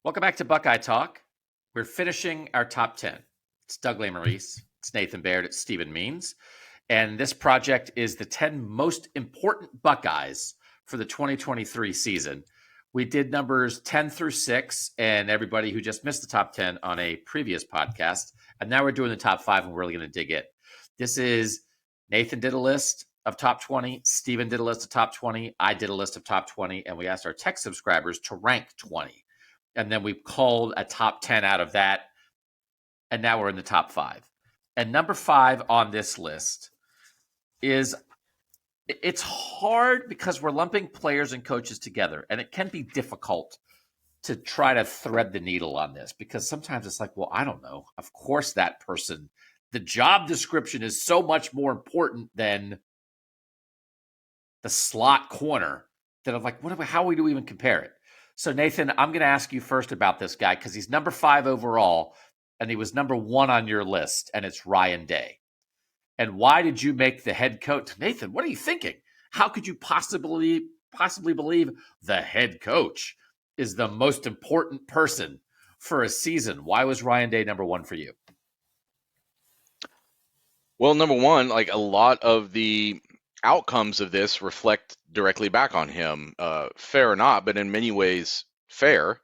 Welcome back to Buckeye Talk. We're finishing our top 10. It's Doug Maurice, it's Nathan Baird, it's Stephen Means. And this project is the 10 most important Buckeyes for the 2023 season. We did numbers 10 through 6, and everybody who just missed the top 10 on a previous podcast. And now we're doing the top 5, and we're really going to dig it. This is Nathan did a list of top 20. Stephen did a list of top 20. I did a list of top 20, and we asked our tech subscribers to rank 20. And then we called a top 10 out of that. And now we're in the top 5. And number 5 on this list is, it's hard because we're lumping players and coaches together. And it can be difficult to try to thread the needle on this because sometimes it's like, well, I don't know. Of course, that person, the job description is so much more important than the slot corner that I'm like, how do we even compare it? So, Nathan, I'm going to ask you first about this guy because he's number 5 overall, and he was number 1 on your list, and it's Ryan Day. And why did you make the head coach? Nathan, what are you thinking? How could you possibly believe the head coach is the most important person for a season? Why was Ryan Day number 1 for you? Well, number one, like a lot of the outcomes of this reflect directly back on him. Fair or not, but in many ways fair.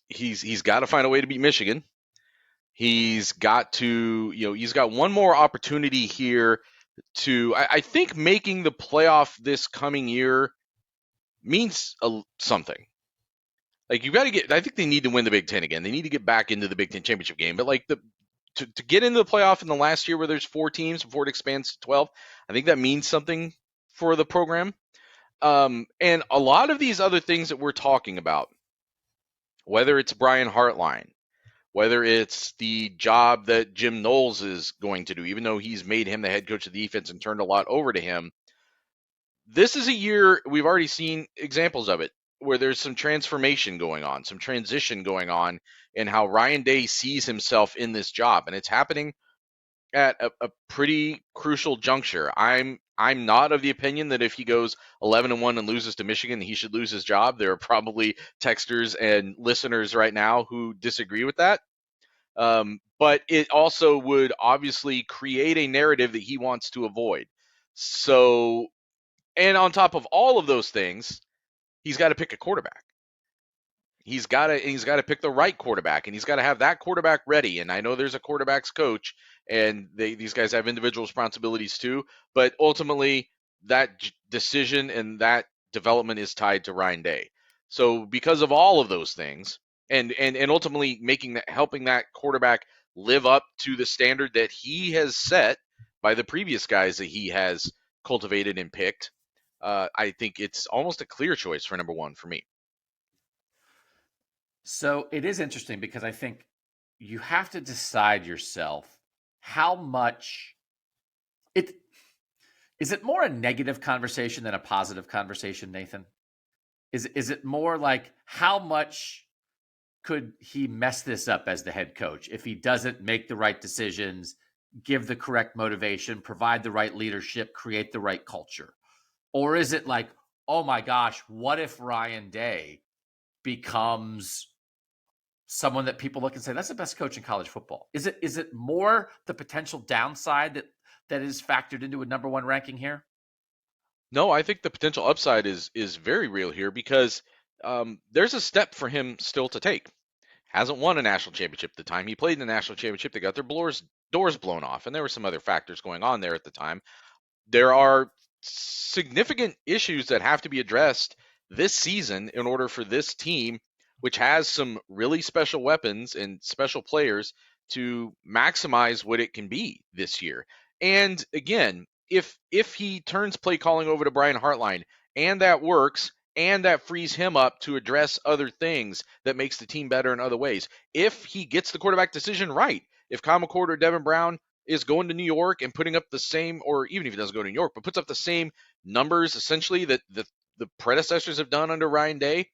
He's got to find a way to beat Michigan. He's got to, he's got one more opportunity here to, I think making the playoff this coming year means something. Like you got to I think they need to win the Big Ten again. They need to get back into the Big Ten championship game. But like to get into the playoff in the last year where there's 4 teams before it expands to 12, I think that means something for the program. And a lot of these other things that we're talking about, whether it's Brian Hartline, whether it's the job that Jim Knowles is going to do, even though he's made him the head coach of the defense and turned a lot over to him, this is a year we've already seen examples of it, where there's some transformation going on, some transition going on in how Ryan Day sees himself in this job. And it's happening at a pretty crucial juncture. I'm not of the opinion that if he goes 11-1 and loses to Michigan, he should lose his job. There are probably texters and listeners right now who disagree with that. But it also would obviously create a narrative that he wants to avoid. So, and on top of all of those things, he's got to pick a quarterback. He's got to pick the right quarterback, and he's got to have that quarterback ready. And I know there's a quarterback's coach, and these guys have individual responsibilities too. But ultimately, that decision and that development is tied to Ryan Day. So because of all of those things, and ultimately helping that quarterback live up to the standard that he has set by the previous guys that he has cultivated and picked, I think it's almost a clear choice for number 1 for me. So it is interesting because I think you have to decide yourself how much is it more a negative conversation than a positive conversation, Nathan? Is it more like how much could he mess this up as the head coach if he doesn't make the right decisions, give the correct motivation, provide the right leadership, create the right culture? Or is it like, oh my gosh, what if Ryan Day becomes someone that people look and say, that's the best coach in college football? Is it more the potential downside that is factored into a number 1 ranking here? No, I think the potential upside is very real here because there's a step for him still to take. Hasn't won a national championship at the time. He played in the national championship. They got their doors blown off, and there were some other factors going on there at the time. There are significant issues that have to be addressed this season in order for this team, which has some really special weapons and special players, to maximize what it can be this year. And again, if he turns play calling over to Brian Hartline and that works, and that frees him up to address other things that makes the team better in other ways, if he gets the quarterback decision right, if Kyle McCord or Devin Brown is going to New York and putting up the same, or even if he doesn't go to New York, but puts up the same numbers essentially that the predecessors have done under Ryan Day,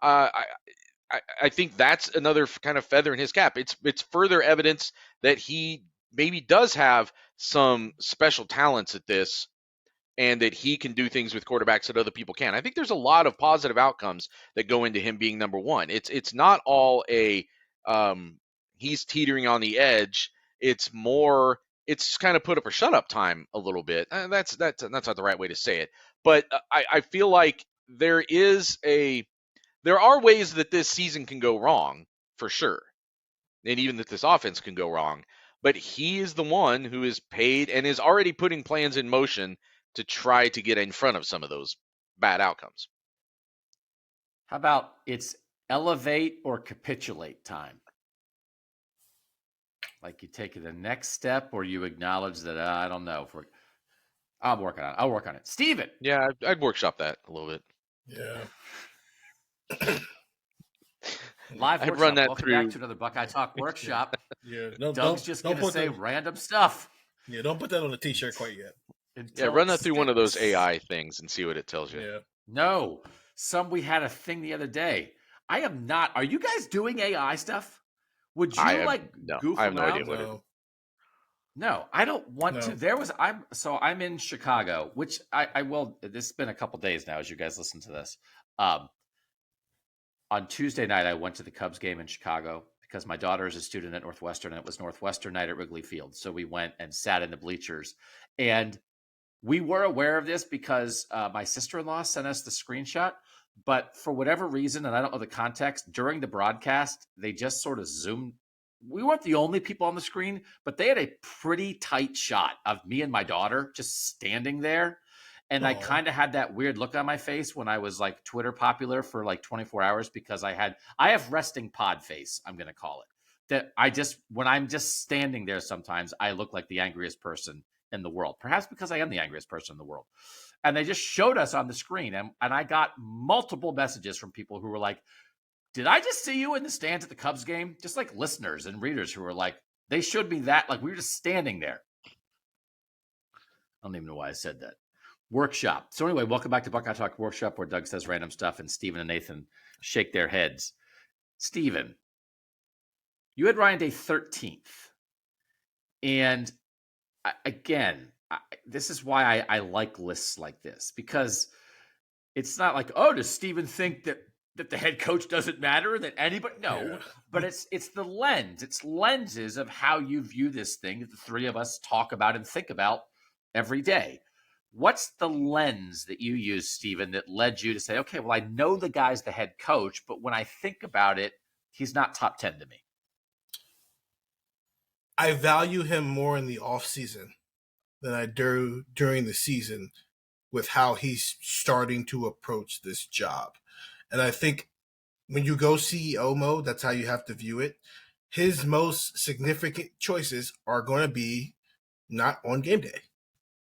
I think that's another kind of feather in his cap. It's further evidence that he maybe does have some special talents at this, and that he can do things with quarterbacks that other people can. I think there's a lot of positive outcomes that go into him being number one. It's not all a he's teetering on the edge. It's more it's kind of put up or shut up time a little bit. That's not the right way to say it, but I feel like there are ways that this season can go wrong for sure, and even that this offense can go wrong. But he is the one who is paid and is already putting plans in motion to try to get in front of some of those bad outcomes. How about it's elevate or capitulate time? Like you take the next step, or you acknowledge that I don't know. I'll work on it. Steven. Yeah, I'd workshop that a little bit. Yeah. Live I'd workshop. run that Welcome through. back to another Buckeye Talk workshop. Yeah. Doug's just going to say random stuff. Yeah, don't put that on a t-shirt quite yet. Run that through one of those AI things and see what it tells you. Yeah. No. We had a thing the other day. I am not. Are you guys doing AI stuff? Would you goof I have no around? idea what it is. No, I don't want to. I'm in Chicago, which I will. This has been a couple days now as you guys listen to this. On Tuesday night, I went to the Cubs game in Chicago because my daughter is a student at Northwestern, and it was Northwestern night at Wrigley Field. So we went and sat in the bleachers. And we were aware of this because my sister-in-law sent us the screenshot. But for whatever reason, and I don't know the context, during the broadcast, they just sort of zoomed. We weren't the only people on the screen, but they had a pretty tight shot of me and my daughter just standing there. And I kind of had that weird look on my face when I was like Twitter popular for like 24 hours because I have resting pod face, I'm going to call it. That when I'm just standing there sometimes, I look like the angriest person in the world, perhaps because I am the angriest person in the world. And they just showed us on the screen. And I got multiple messages from people who were like, did I just see you in the stands at the Cubs game? Just like listeners and readers who were like, they showed me that. Like we were just standing there. I don't even know why I said that. Workshop. So anyway, welcome back to Buckeye Talk Workshop, where Doug says random stuff and Stephen and Nathan shake their heads. Stephen, you had Ryan Day 13th. And this is why I like lists like this, because it's not like, does Stephen think that the head coach doesn't matter, that anybody? No, yeah. But it's the lens. It's lenses of how you view this thing that the three of us talk about and think about every day. What's the lens that you use, Stephen, that led you to say, okay, well, I know the guy's the head coach, but when I think about it, he's not top 10 to me? I value him more in the offseason than I do during the season with how he's starting to approach this job. And I think when you go CEO mode, that's how you have to view it. His most significant choices are going to be not on game day.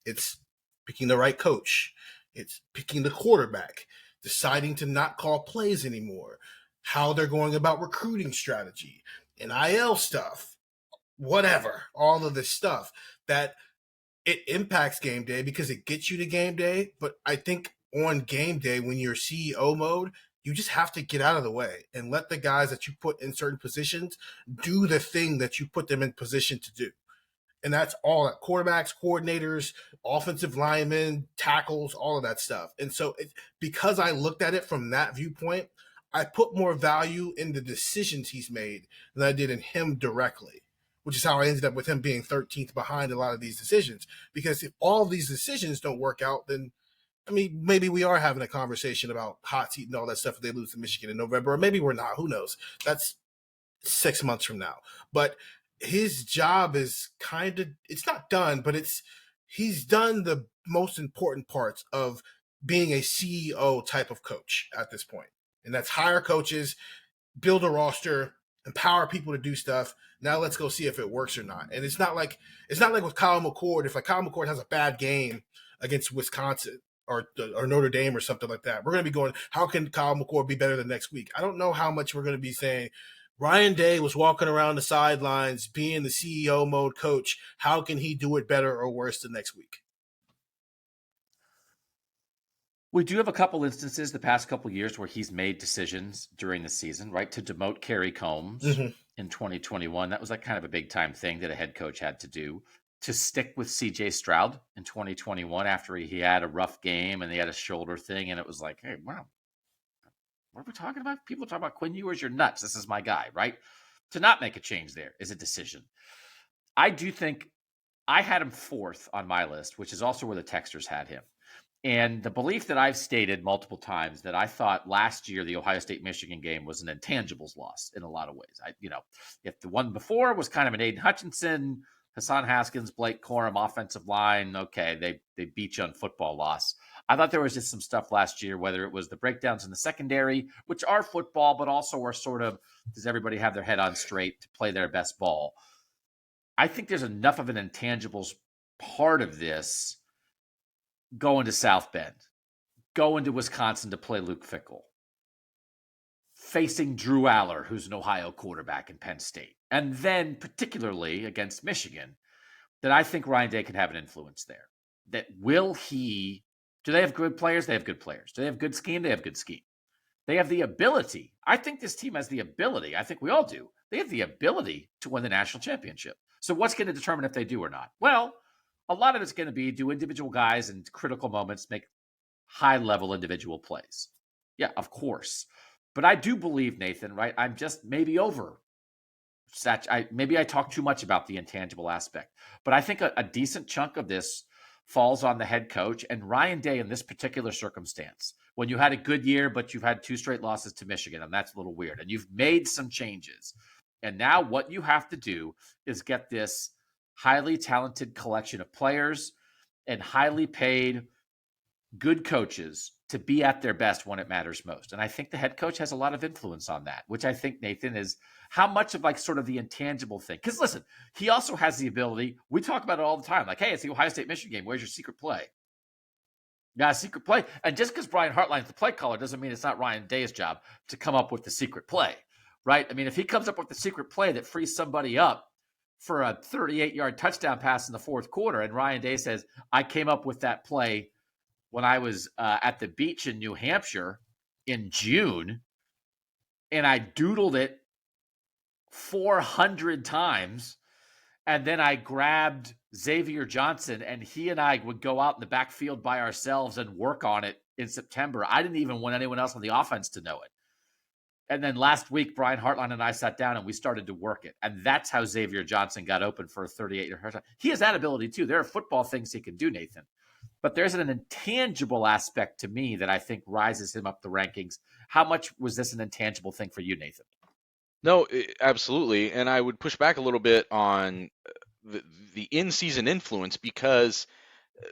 It's picking the right coach. It's picking the quarterback, deciding to not call plays anymore, how they're going about recruiting strategy, NIL stuff, whatever, all of this stuff that it impacts game day because it gets you to game day. But I think on game day, when you're CEO mode, you just have to get out of the way and let the guys that you put in certain positions do the thing that you put them in position to do. And that's all that quarterbacks, coordinators, offensive linemen, tackles, all of that stuff. And so because I looked at it from that viewpoint, I put more value in the decisions he's made than I did in him directly, which is how I ended up with him being 13th behind a lot of these decisions. Because if all of these decisions don't work out, then, I mean, maybe we are having a conversation about hot seat and all that stuff if they lose to Michigan in November, or maybe we're not. Who knows? That's 6 months from now. But his job is it's not done, but he's done the most important parts of being a CEO type of coach at this point. And that's hire coaches, build a roster, empower people to do stuff. Now let's go see if it works or not. And it's not like with Kyle McCord. If like Kyle McCord has a bad game against Wisconsin or Notre Dame or something like that, we're going to be going, how can Kyle McCord be better than next week? I don't know how much we're going to be saying, Ryan Day was walking around the sidelines being the CEO mode coach. How can he do it better or worse the next week? We do have a couple instances the past couple of years where he's made decisions during the season, right? To demote Kerry Combs in 2021. That was like kind of a big time thing that a head coach had to do. to stick with CJ Stroud in 2021 after he had a rough game and he had a shoulder thing. And it was like, hey, wow, what are we talking about? People talk about Quinn Ewers, you're nuts. This is my guy, right? To not make a change there is a decision. I do think I had him fourth on my list, which is also where the texters had him. And the belief that I've stated multiple times that I thought last year the Ohio State-Michigan game was an intangibles loss in a lot of ways. If the one before was kind of an Aiden Hutchinson, Hassan Haskins, Blake Corum offensive line, okay, they beat you on football loss. I thought there was just some stuff last year, whether it was the breakdowns in the secondary, which are football, but also are sort of, does everybody have their head on straight to play their best ball? I think there's enough of an intangibles part of this going to South Bend, going to Wisconsin to play Luke Fickell, facing Drew Aller, who's an Ohio quarterback in Penn State, and then particularly against Michigan, that I think Ryan Day can have an influence there. That do they have good players? They have good players. Do they have good scheme? They have good scheme. They have the ability. I think this team has the ability. I think we all do. They have the ability to win the national championship. So what's going to determine if they do or not? Well, a lot of it's going to be, do individual guys in critical moments make high-level individual plays? Yeah, of course. But I do believe, Nathan, right? I'm just maybe maybe I talk too much about the intangible aspect. But I think a decent chunk of this falls on the head coach and Ryan Day in this particular circumstance. When you had a good year, but you've had 2 straight losses to Michigan, and that's a little weird. And you've made some changes. And now what you have to do is get this highly talented collection of players and highly paid good coaches to be at their best when it matters most. And I think the head coach has a lot of influence on that, which I think, Nathan, is how much of like sort of the intangible thing. Because listen, he also has the ability, we talk about it all the time, like, hey, it's the Ohio State-Michigan game. Where's your secret play? Yeah, secret play. And just because Brian Hartline's the play caller doesn't mean it's not Ryan Day's job to come up with the secret play, right? I mean, if he comes up with the secret play that frees somebody up for a 38-yard touchdown pass in the fourth quarter, and Ryan Day says, I came up with that play when I was at the beach in New Hampshire in June, and I doodled it 400 times, and then I grabbed Xavier Johnson, and he and I would go out in the backfield by ourselves and work on it in September. I didn't even want anyone else on the offense to know it. And then last week, Brian Hartline and I sat down and we started to work it. And that's how Xavier Johnson got open for a 38-yard touchdown. He has that ability too. There are football things he can do, Nathan. But there's an intangible aspect to me that I think rises him up the rankings. How much was this an intangible thing for you, Nathan? No, absolutely. And I would push back a little bit on the in-season influence because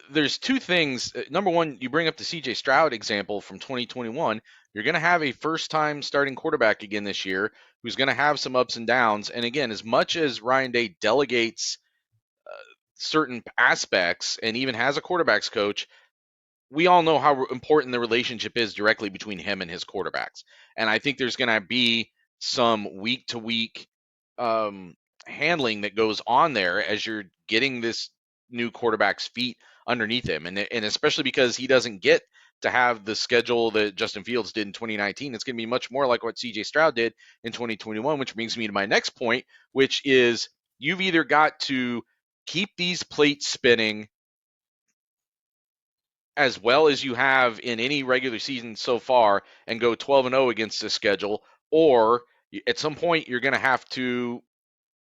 there's 2 things. Number one, you bring up the CJ Stroud example from 2021. You're going to have a first-time starting quarterback again this year who's going to have some ups and downs. And again, as much as Ryan Day delegates certain aspects and even has a quarterbacks coach, we all know how important the relationship is directly between him and his quarterbacks. And I think there's going to be some week-to-week handling that goes on there as you're getting this new quarterback's feet underneath him. And especially because he doesn't get to have the schedule that Justin Fields did in 2019. It's going to be much more like what CJ Stroud did in 2021, which brings me to my next point, which is you've either got to keep these plates spinning as well as you have in any regular season so far and go 12-0 against this schedule, or at some point you're going to have to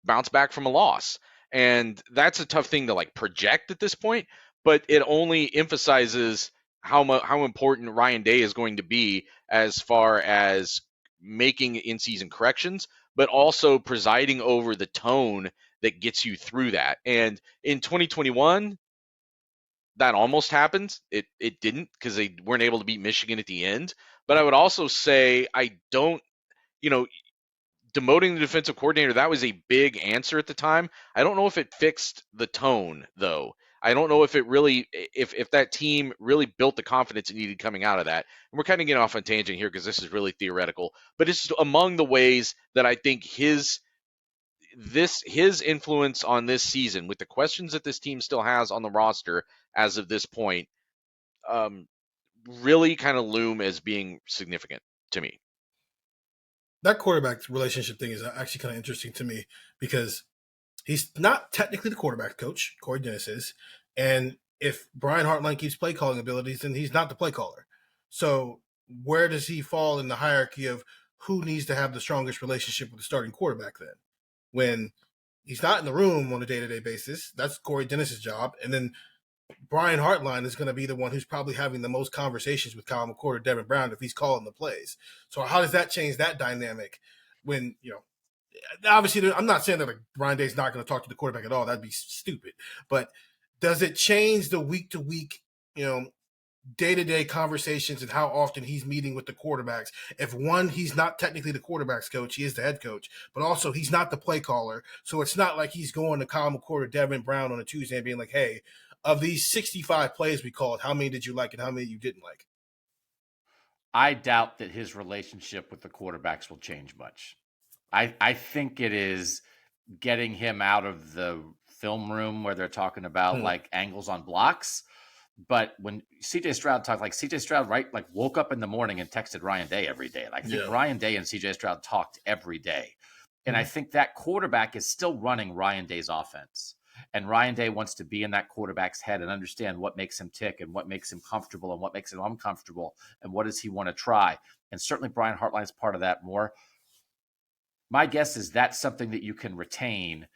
bounce back from a loss. And that's a tough thing to like project at this point, but it only emphasizes how important Ryan Day is going to be as far as making in-season corrections, but also presiding over the tone that gets you through that. And in 2021, that almost happened. It didn't because they weren't able to beat Michigan at the end. But I would also say demoting the defensive coordinator, that was a big answer at the time. I don't know if it fixed the tone, though. I don't know if it really, if that team really built the confidence it needed coming out of that. And we're kind of getting off on tangent here because this is really theoretical. But it's among the ways that I think his influence on this season, with the questions that this team still has on the roster as of this point, really kind of loom as being significant to me. That quarterback relationship thing is actually kind of interesting to me because He's not technically the quarterback coach. Corey Dennis is. And if Brian Hartline keeps play calling abilities, then he's not the play caller. So where does he fall in the hierarchy of who needs to have the strongest relationship with the starting quarterback then? When he's not in the room on a day-to-day basis, that's Corey Dennis's job. And then Brian Hartline is going to be the one who's probably having the most conversations with Kyle McCord or Devin Brown if he's calling the plays. So how does that change that dynamic when, obviously I'm not saying that like Brian Day's not going to talk to the quarterback at all. That'd be stupid. But does it change the week-to-week, day-to-day conversations and how often he's meeting with the quarterbacks? If one, he's not technically the quarterback's coach, he is the head coach, but also he's not the play caller. So it's not like he's going to Kyle McCord or Devin Brown on a Tuesday and being like, hey, of these 65 plays we called, how many did you like and how many you didn't like? I doubt that his relationship with the quarterbacks will change much. I think it is getting him out of the film room where they're talking about like angles on blocks. But when CJ Stroud talked, like CJ Stroud, right, like woke up in the morning and texted Ryan Day every day. And I think Ryan Day and CJ Stroud talked every day. And I think that quarterback is still running Ryan Day's offense. And Ryan Day wants to be in that quarterback's head and understand what makes him tick and what makes him comfortable and what makes him uncomfortable and what does he want to try. And certainly Brian Hartline is part of that more. My guess is that's something that you can retain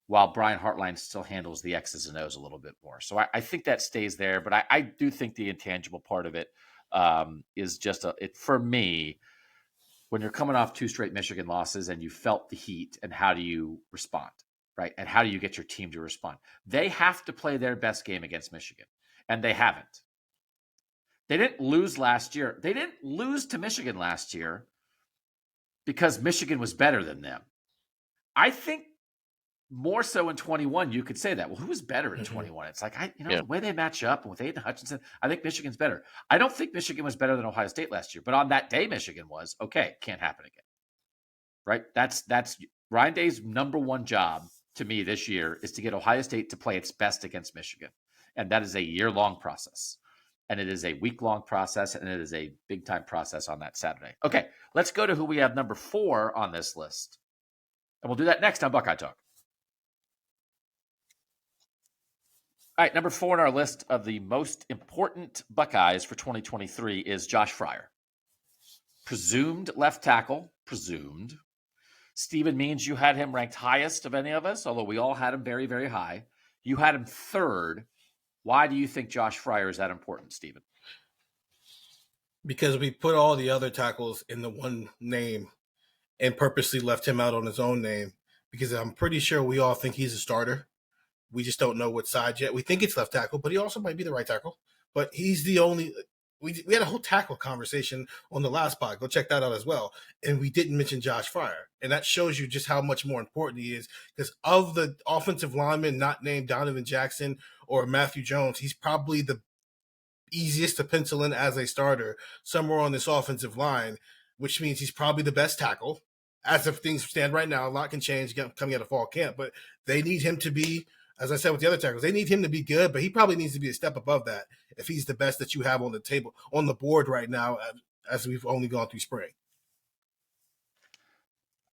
while Brian Hartline still handles the X's and O's a little bit more. So I think that stays there. But I do think the intangible part of it is just for me, when you're coming off 2 straight Michigan losses and you felt the heat, and how do you respond? Right. And how do you get your team to respond? They have to play their best game against Michigan, and they haven't. They didn't lose last year. They didn't lose to Michigan last year because Michigan was better than them. I think more so in 21, you could say that. Well, who was better in 21? It's like, the way they match up and with Aiden Hutchinson, I think Michigan's better. I don't think Michigan was better than Ohio State last year, but on that day, Michigan was. Okay, can't happen again. Right? That's Ryan Day's number one job to me this year is to get Ohio State to play its best against Michigan. And that is a year-long process. And it is a week-long process, and it is a big-time process on that Saturday. Okay, let's go to who we have number 4 on this list. And we'll do that next on Buckeye Talk. All right, number 4 on our list of the most important Buckeyes for 2023 is Josh Fryer. Presumed left tackle, presumed. Stephen Means, you had him ranked highest of any of us, although we all had him very, very high. You had him 3rd. Why do you think Josh Fryer is that important, Stephen? Because we put all the other tackles in the one name and purposely left him out on his own name, because I'm pretty sure we all think he's a starter. We just don't know what side yet. We think it's left tackle, but he also might be the right tackle. But he's the only – we had a whole tackle conversation on the last pod. Go check that out as well. And we didn't mention Josh Fryer. And that shows you just how much more important he is, because of the offensive linemen not named Donovan Jackson or Matthew Jones, he's probably the easiest to pencil in as a starter somewhere on this offensive line, which means he's probably the best tackle. As of things stand right now, a lot can change coming out of fall camp, but they need him to be – as I said with the other tackles, they need him to be good, but he probably needs to be a step above that if he's the best that you have on the table, on the board right now, as we've only gone through spring.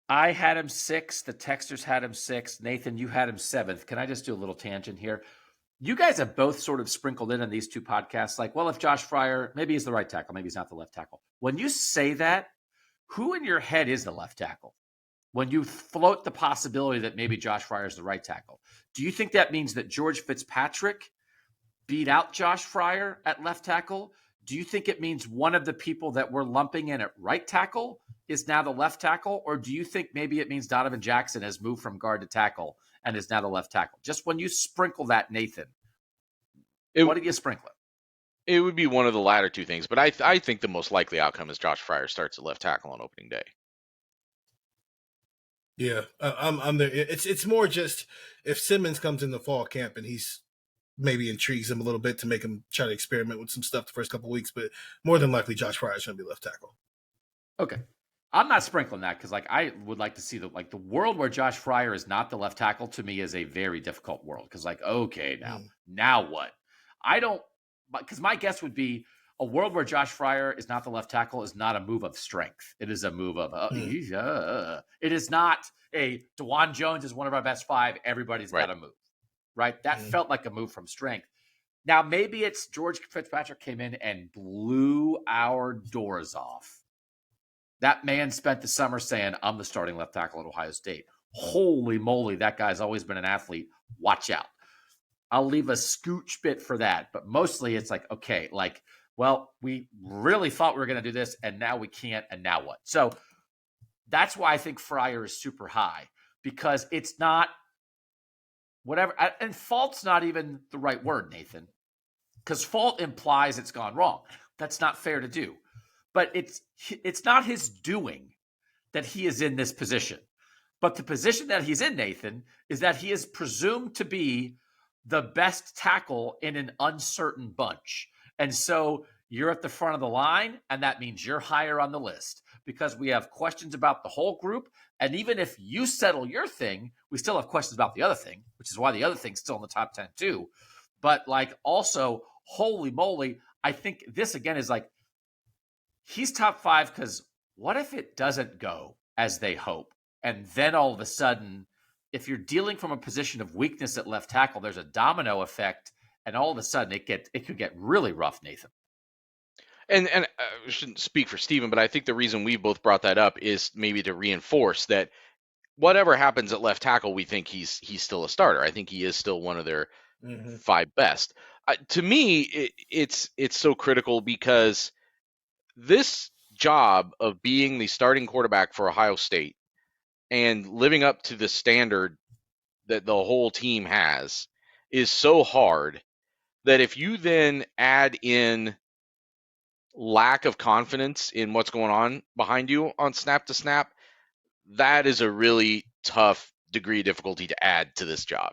I had him 6th. The texters had him 6th. Nathan, you had him 7th. Can I just do a little tangent here? You guys have both sort of sprinkled in these 2 podcasts, like, well, if Josh Fryer, maybe he's the right tackle, maybe he's not the left tackle. When you say that, who in your head is the left tackle? When you float the possibility that maybe Josh Fryer is the right tackle, do you think that means that George Fitzpatrick beat out Josh Fryer at left tackle? Do you think it means one of the people that we're lumping in at right tackle is now the left tackle? Or do you think maybe it means Donovan Jackson has moved from guard to tackle and is now the left tackle? Just when you sprinkle that, Nathan, what did you sprinkle it? It would be one of the latter 2 things, but I think the most likely outcome is Josh Fryer starts at left tackle on opening day. Yeah, I'm there. It's more just if Simmons comes in the fall camp and he's maybe intrigues him a little bit to make him try to experiment with some stuff the first couple of weeks, but more than likely Josh Fryer is going to be left tackle. Okay. I'm not sprinkling that because I would like to see the world where Josh Fryer is not the left tackle to me is a very difficult world because okay, now what? I don't, because my guess would be a world where Josh Fryer is not the left tackle is not a move of strength. It is a move of, it is not a DeJuan Jones is one of our best 5. Everybody's got to move, right? That felt like a move from strength. Now, maybe it's George Fitzpatrick came in and blew our doors off. That man spent the summer saying, I'm the starting left tackle at Ohio State. Holy moly, that guy's always been an athlete. Watch out. I'll leave a scooch bit for that. But mostly it's like, okay, like, well, we really thought we were going to do this, and now we can't, and now what? So that's why I think Fryer is super high, because it's not whatever. And fault's not even the right word, Nathan, because fault implies it's gone wrong. That's not fair to do. But it's not his doing that he is in this position. But the position that he's in, Nathan, is that he is presumed to be the best tackle in an uncertain bunch. And so you're at the front of the line, and that means you're higher on the list because we have questions about the whole group. And even if you settle your thing, we still have questions about the other thing, which is why the other thing's still in the top 10 too. But like also, holy moly, I think this again is like, he's top 5 because what if it doesn't go as they hope? And then all of a sudden, if you're dealing from a position of weakness at left tackle, there's a domino effect, and all of a sudden it could get really rough, Nathan. And I shouldn't speak for Steven, but I think the reason we both brought that up is maybe to reinforce that whatever happens at left tackle, we think he's still a starter. I think he is still one of their 5 best. To me, it's so critical because this job of being the starting quarterback for Ohio State and living up to the standard that the whole team has is so hard that if you then add in lack of confidence in what's going on behind you on snap to snap, that is a really tough degree of difficulty to add to this job.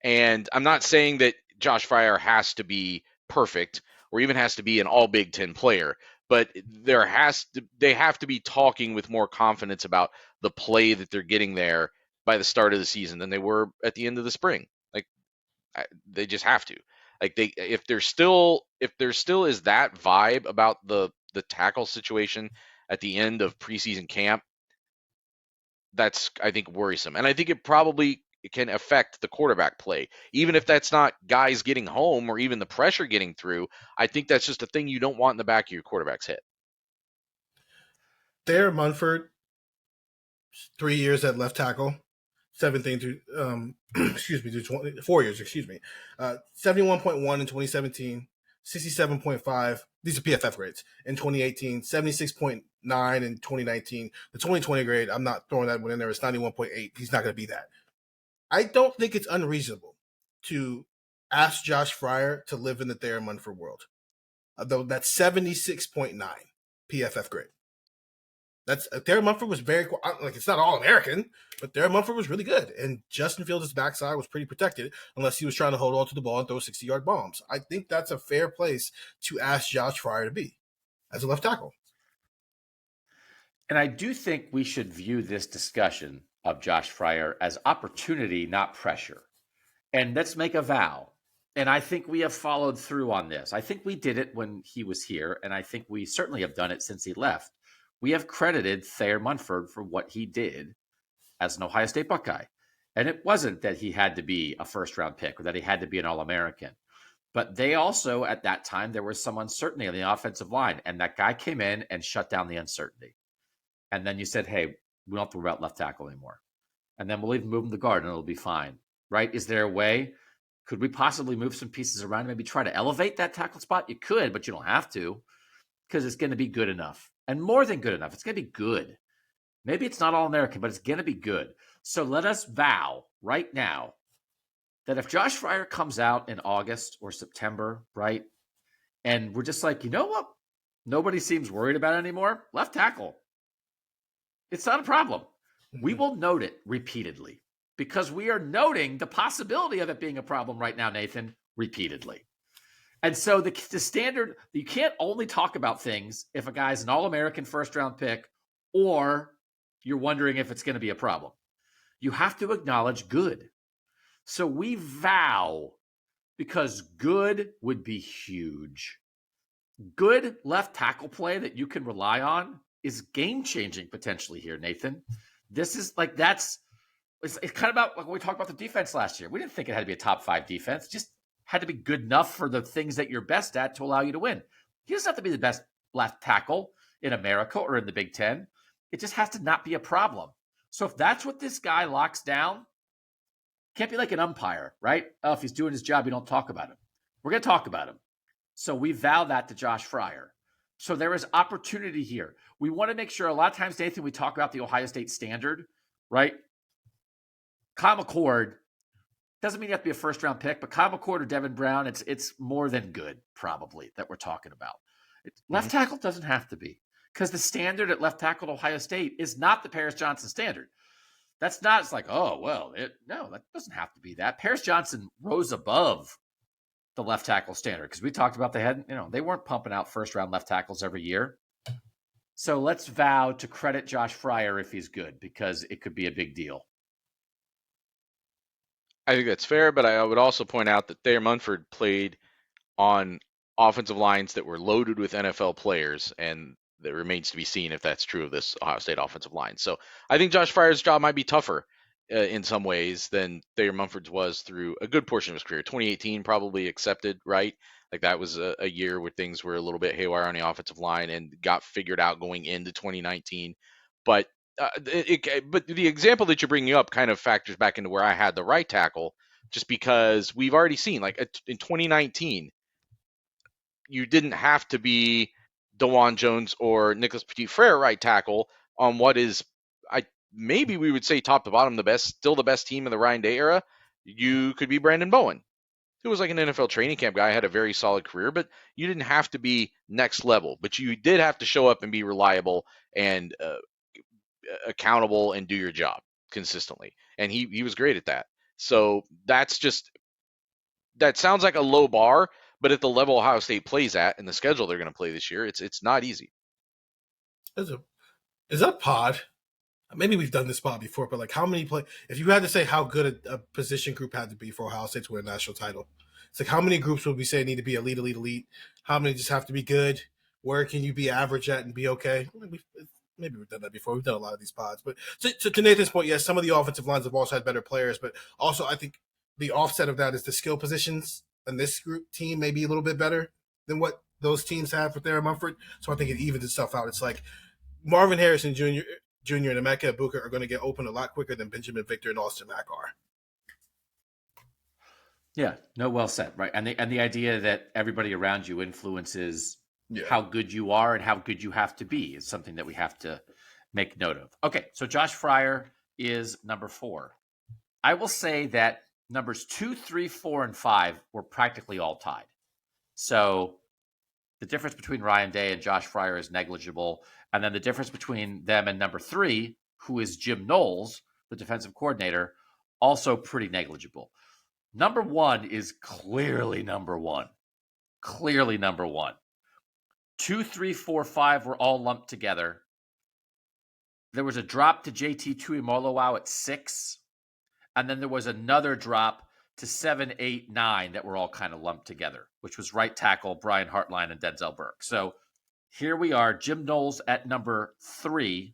And I'm not saying that Josh Fryer has to be perfect or even has to be an all Big Ten player, but they have to be talking with more confidence about the play that they're getting there by the start of the season than they were at the end of the spring. Like they just have to. Like if there still is that vibe about the tackle situation at the end of preseason camp, that's, I think, worrisome. And I think it can affect the quarterback play. Even if that's not guys getting home or even the pressure getting through, I think that's just a thing you don't want in the back of your quarterback's head. Thayer Munford, 3 years at left tackle, 17 to 4 years, 71.1 in 2017, 67.5. These are PFF grades in 2018, 76.9 in 2019. The 2020 grade, I'm not throwing that one in there. It's 91.8. He's not going to be that. I don't think it's unreasonable to ask Josh Fryer to live in the Thayer Munford world. Though that's 76.9 PFF grade. That's Thayer Munford was very like, it's not all American, but Thayer Munford was really good, and Justin Fields' backside was pretty protected unless he was trying to hold on to the ball and throw 60-yard bombs. I think that's a fair place to ask Josh Fryer to be as a left tackle. And I do think we should view this discussion of Josh Fryer as opportunity, not pressure. And let's make a vow. And I think we have followed through on this. I think we did it when he was here, and I think we certainly have done it since he left. We have credited Thayer Munford for what he did as an Ohio State Buckeye. And it wasn't that he had to be a first-round pick or that he had to be an All-American. But they also, at that time, there was some uncertainty on the offensive line. And that guy came in and shut down the uncertainty. And then you said, hey, we don't have to worry about left tackle anymore. And then we'll even move him to guard and it'll be fine. Right? Is there a way? Could we possibly move some pieces around and maybe try to elevate that tackle spot? You could, but you don't have to because it's going to be good enough. And more than good enough, it's going to be good. Maybe it's not All-American, but it's going to be good. So let us vow right now that if Josh Fryer comes out in August or September, right, and we're just like, you know what? Nobody seems worried about it anymore. Left tackle. It's not a problem. We will note it repeatedly because we are noting the possibility of it being a problem right now, Nathan, repeatedly. And so the standard, you can't only talk about things if a guy's an All-American first-round pick or you're wondering if it's going to be a problem. You have to acknowledge good. So we vow, because good would be huge, good left tackle play that you can rely on is game changing potentially here, Nathan. This is like it's kind of about like when we talked about the defense last year. We didn't think it had to be a top 5 defense; it just had to be good enough for the things that you're best at to allow you to win. He doesn't have to be the best left tackle in America or in the Big Ten. It just has to not be a problem. So if that's what this guy locks down, can't be like an umpire, right? Oh, if he's doing his job, you don't talk about him. We're going to talk about him. So we vow that to Josh Fryer. So there is opportunity here. We want to make sure, a lot of times, Nathan, we talk about the Ohio State standard, right? Kyle McCord doesn't mean you have to be a first-round pick, but Kyle McCord or Devin Brown, it's more than good, probably, that we're talking about. Left tackle doesn't have to be, because the standard at left tackle at Ohio State is not the Paris Johnson standard. That's not, it's like, oh, well, no, that doesn't have to be that. Paris Johnson rose above the left tackle standard, because we talked about they weren't pumping out first-round left tackles every year. So let's vow to credit Josh Fryer if he's good, because it could be a big deal. I think that's fair, but I would also point out that Thayer Munford played on offensive lines that were loaded with NFL players, and that remains to be seen if that's true of this Ohio State offensive line. So I think Josh Fryer's job might be tougher in some ways than Thayer Munford's was through a good portion of his career. 2018 probably accepted, right? Like that was a year where things were a little bit haywire on the offensive line and got figured out going into 2019. But but the example that you're bringing up kind of factors back into where I had the right tackle, just because we've already seen, like in 2019, you didn't have to be DeJuan Jones or Nicholas Petit-Frere right tackle on what is, maybe we would say top to bottom, still the best team in the Ryan Day era. You could be Brandon Bowen, who was like an NFL training camp guy, had a very solid career, but you didn't have to be next level. But you did have to show up and be reliable and accountable and do your job consistently. And he was great at that. So that sounds like a low bar, but at the level Ohio State plays at and the schedule they're going to play this year, it's not easy. Is that pod? Maybe we've done this pod before, but like how many if you had to say how good a position group had to be for Ohio State to win a national title, it's like how many groups would we say need to be elite? How many just have to be good? Where can you be average at and be okay? Maybe we've done that before. We've done a lot of these pods. But to Nathan's point, yes, some of the offensive lines have also had better players, but also I think the offset of that is the skill positions in this group team may be a little bit better than what those teams have with Thayer Munford. So I think it evens itself out. It's like Marvin Harrison Jr. and Emeka Ibuka are going to get open a lot quicker than Benjamin Victor and Austin Mack are. Yeah, no, well said, right? And the idea that everybody around you influences how good you are and how good you have to be is something that we have to make note of. Okay, so Josh Fryer is number 4. I will say that numbers 2, 3, 4, and 5 were practically all tied. So the difference between Ryan Day and Josh Fryer is negligible. And then the difference between them and number 3, who is Jim Knowles, the defensive coordinator, also pretty negligible. Number 1 is clearly number 1. Clearly number 1. 2, 3, 4, 5 were all lumped together. There was a drop to JT Tuimoloau at 6. And then there was another drop to 7, 8, 9 that were all kind of lumped together, which was right tackle Brian Hartline and Denzel Burke. So here we are, Jim Knowles at number 3.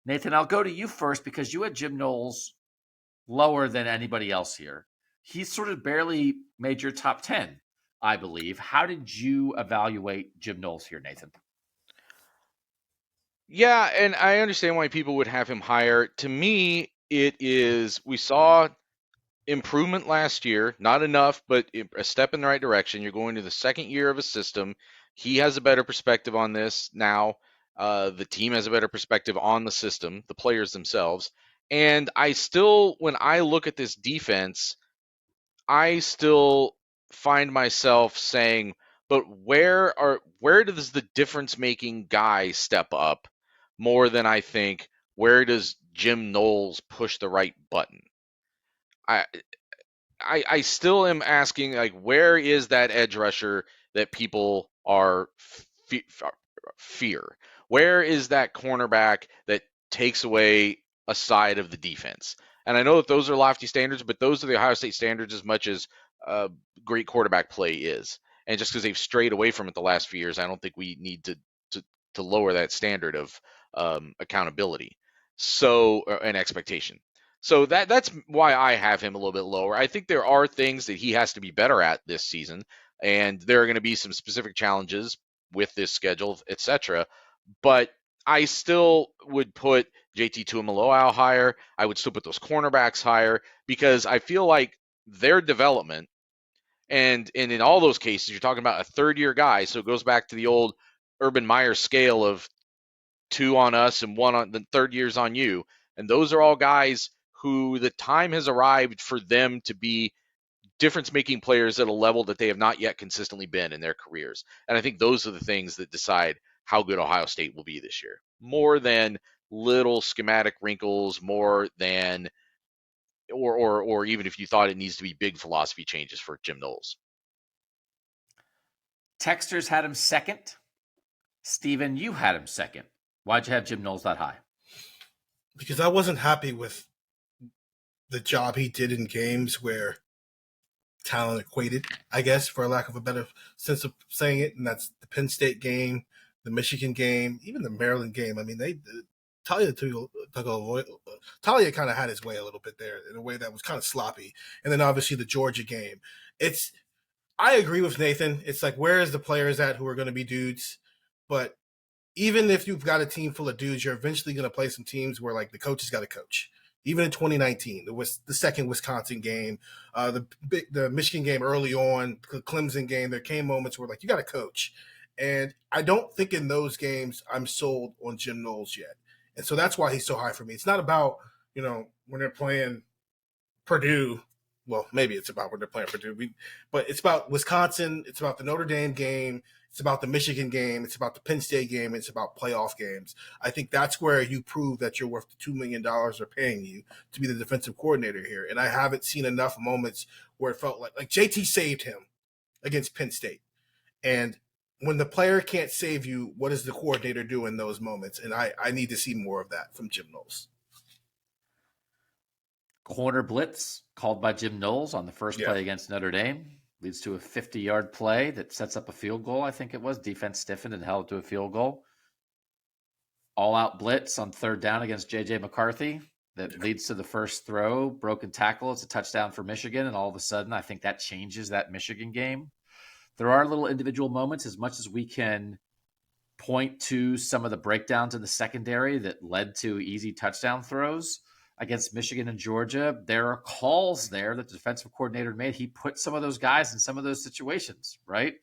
Nathan, I'll go to you first because you had Jim Knowles lower than anybody else here. He sort of barely made your top 10, I believe. How did you evaluate Jim Knowles here, Nathan? Yeah, and I understand why people would have him higher. To me, we saw improvement last year, not enough, but a step in the right direction. You're going to the second year of a system. He has a better perspective on this now. The team has a better perspective on the system, the players themselves. And when I look at this defense, I still find myself saying, but where does the difference-making guy step up more than I think, where does Jim Knowles push the right button? I still am asking, like, where is that edge rusher that people are fear? Where is that cornerback that takes away a side of the defense? And I know that those are lofty standards, but those are the Ohio State standards as much as great quarterback play is. And just because they've strayed away from it the last few years, I don't think we need to lower that standard of accountability. So an expectation. So that's why I have him a little bit lower. I think there are things that he has to be better at this season, and there are going to be some specific challenges with this schedule, etc. But I still would put JT Tuimoloau higher. I would still put those cornerbacks higher because I feel like their development, and in all those cases, you're talking about a third-year guy, so it goes back to the old Urban Meyer scale of 2 on us and 1 on the third year's on you. And those are all guys who the time has arrived for them to be difference-making players at a level that they have not yet consistently been in their careers. And I think those are the things that decide how good Ohio State will be this year, more than little schematic wrinkles, more than or even if you thought it needs to be big philosophy changes for Jim Knowles. Texters had him second. Steven, you had him second. Why'd you have Jim Knowles that high? Because I wasn't happy with the job he did in games where talent equated, I guess, for lack of a better sense of saying it. And that's the Penn State game, the Michigan game, even the Maryland game. I mean, Talia kind of had his way a little bit there in a way that was kind of sloppy. And then obviously the Georgia game. I agree with Nathan. It's like, where is the players at who are going to be dudes? But even if you've got a team full of dudes, you're eventually going to play some teams where like the coach has got to coach. Even in 2019, it was the second Wisconsin game, the Michigan game early on, the Clemson game. There came moments where like you got to coach, and I don't think in those games I'm sold on Jim Knowles yet, and so that's why he's so high for me. It's not about when they're playing Purdue. Well, maybe it's about when they're playing Purdue, but it's about Wisconsin. It's about the Notre Dame game. It's about the Michigan game. It's about the Penn State game. It's about playoff games. I think that's where you prove that you're worth the $2 million they're paying you to be the defensive coordinator here. And I haven't seen enough moments where it felt like JT saved him against Penn State. And when the player can't save you, what does the coordinator do in those moments? And I need to see more of that from Jim Knowles. Corner blitz called by Jim Knowles on the first play against Notre Dame. Leads to a 50-yard play that sets up a field goal, I think it was. Defense stiffened and held to a field goal. All-out blitz on third down against J.J. McCarthy that leads to the first throw. Broken tackle. It's a touchdown for Michigan, and all of a sudden I think that changes that Michigan game. There are little individual moments, as much as we can point to some of the breakdowns in the secondary that led to easy touchdown throws. Against Michigan and Georgia, there are calls there that the defensive coordinator made. He put some of those guys in some of those situations, right,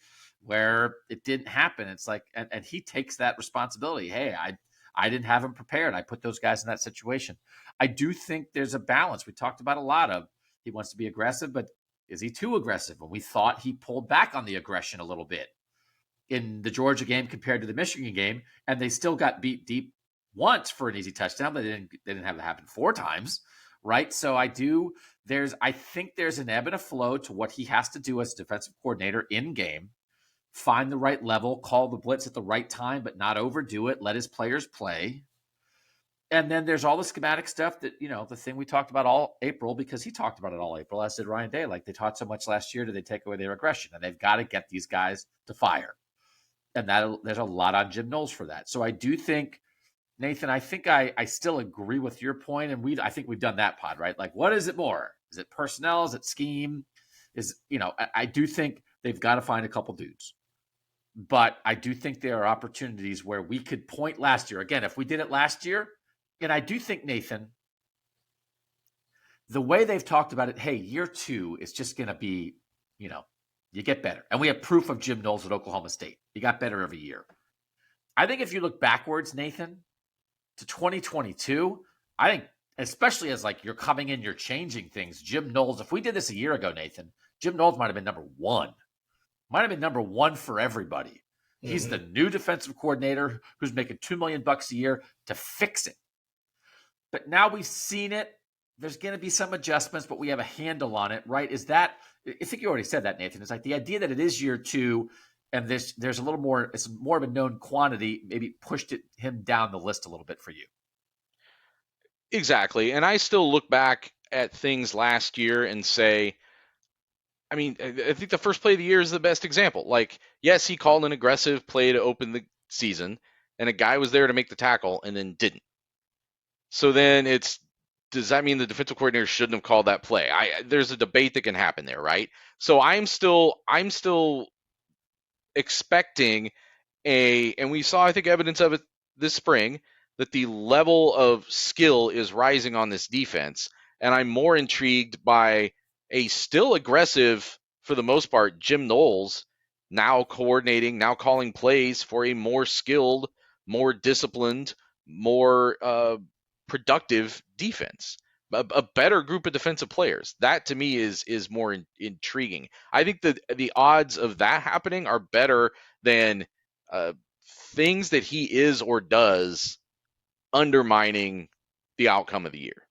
where it didn't happen. It's like, and he takes that responsibility. Hey, I didn't have him prepared. I put those guys in that situation. I do think there's a balance. We talked about a lot of he wants to be aggressive, but is he too aggressive? And we thought he pulled back on the aggression a little bit in the Georgia game compared to the Michigan game, and they still got beat deep once for an easy touchdown. They didn't have it happen 4 times, right? So I think there's an ebb and a flow to what he has to do as a defensive coordinator in game. Find the right level, call the blitz at the right time, but not overdo it. Let his players play. And then there's all the schematic stuff that, the thing we talked about all April, because he talked about it all April, as did Ryan Day. Like, they taught so much last year, did they take away their aggression? And they've got to get these guys to fire. And there's a lot on Jim Knowles for that. So I do think, Nathan, I think I still agree with your point, and I think we've done that pod, right? Like, what is it more? Is it personnel? Is it scheme? I do think they've got to find a couple dudes. But I do think there are opportunities where we could point last year. Again, if we did it last year, and I do think, Nathan, the way they've talked about it, hey, year 2 is just going to be, you get better. And we have proof of Jim Knowles at Oklahoma State. He got better every year. I think if you look backwards, Nathan, to 2022, I think, especially as like you're coming in, you're changing things. Jim Knowles, if we did this a year ago, Nathan, Jim Knowles might have been number 1. Might have been number 1 for everybody. Mm-hmm. He's the new defensive coordinator who's making $2 million a year to fix it. But now we've seen it. There's going to be some adjustments, but we have a handle on it, right? I think you already said that, Nathan. It's like the idea that it is year 2 and there's a little more, it's more of a known quantity, maybe pushed him down the list a little bit for you. Exactly. And I still look back at things last year and say, I mean, I think the first play of the year is the best example. Like, yes, he called an aggressive play to open the season, and a guy was there to make the tackle and then didn't. So then does that mean the defensive coordinator shouldn't have called that play? There's a debate that can happen there, right? So I'm still expecting and we saw, I think, evidence of it this spring, that the level of skill is rising on this defense. And I'm more intrigued by a still aggressive, for the most part, Jim Knowles now coordinating, now calling plays for a more skilled, more disciplined, more productive defense. A better group of defensive players. That to me is more intriguing. I think that the odds of that happening are better than uh, things that he is or does undermining the outcome of the year.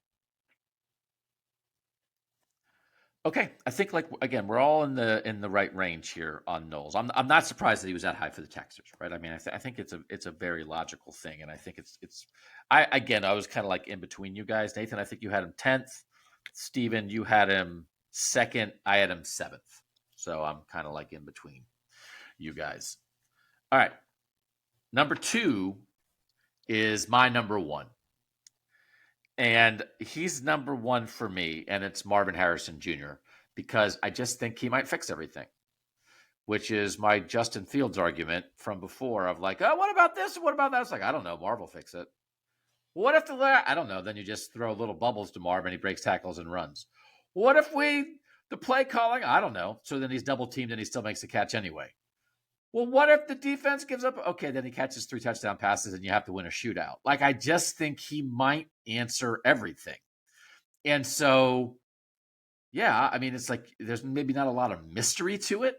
Okay, I think again, we're all in the right range here on Knowles. I'm not surprised that he was that high for the Texans, right? I mean, I think it's a very logical thing, and I think I was kind of like in between you guys. Nathan, I think you had him 10th. Steven, you had him 2nd. I had him 7th. So I'm kind of like in between you guys. All right, number 2 is my number 1. And he's number 1 for me, and it's Marvin Harrison Jr., because I just think he might fix everything, which is my Justin Fields argument from before of like, oh, what about this? What about that? It's like, I don't know. Marv will fix it. What if I don't know. Then you just throw little bubbles to Marv and he breaks tackles and runs. What if the play calling? I don't know. So then he's double teamed and he still makes the catch anyway. Well, what if the defense gives up? Okay, then he catches 3 touchdown passes and you have to win a shootout. Like, I just think he might answer everything. And so, yeah, I mean, it's like there's maybe not a lot of mystery to it,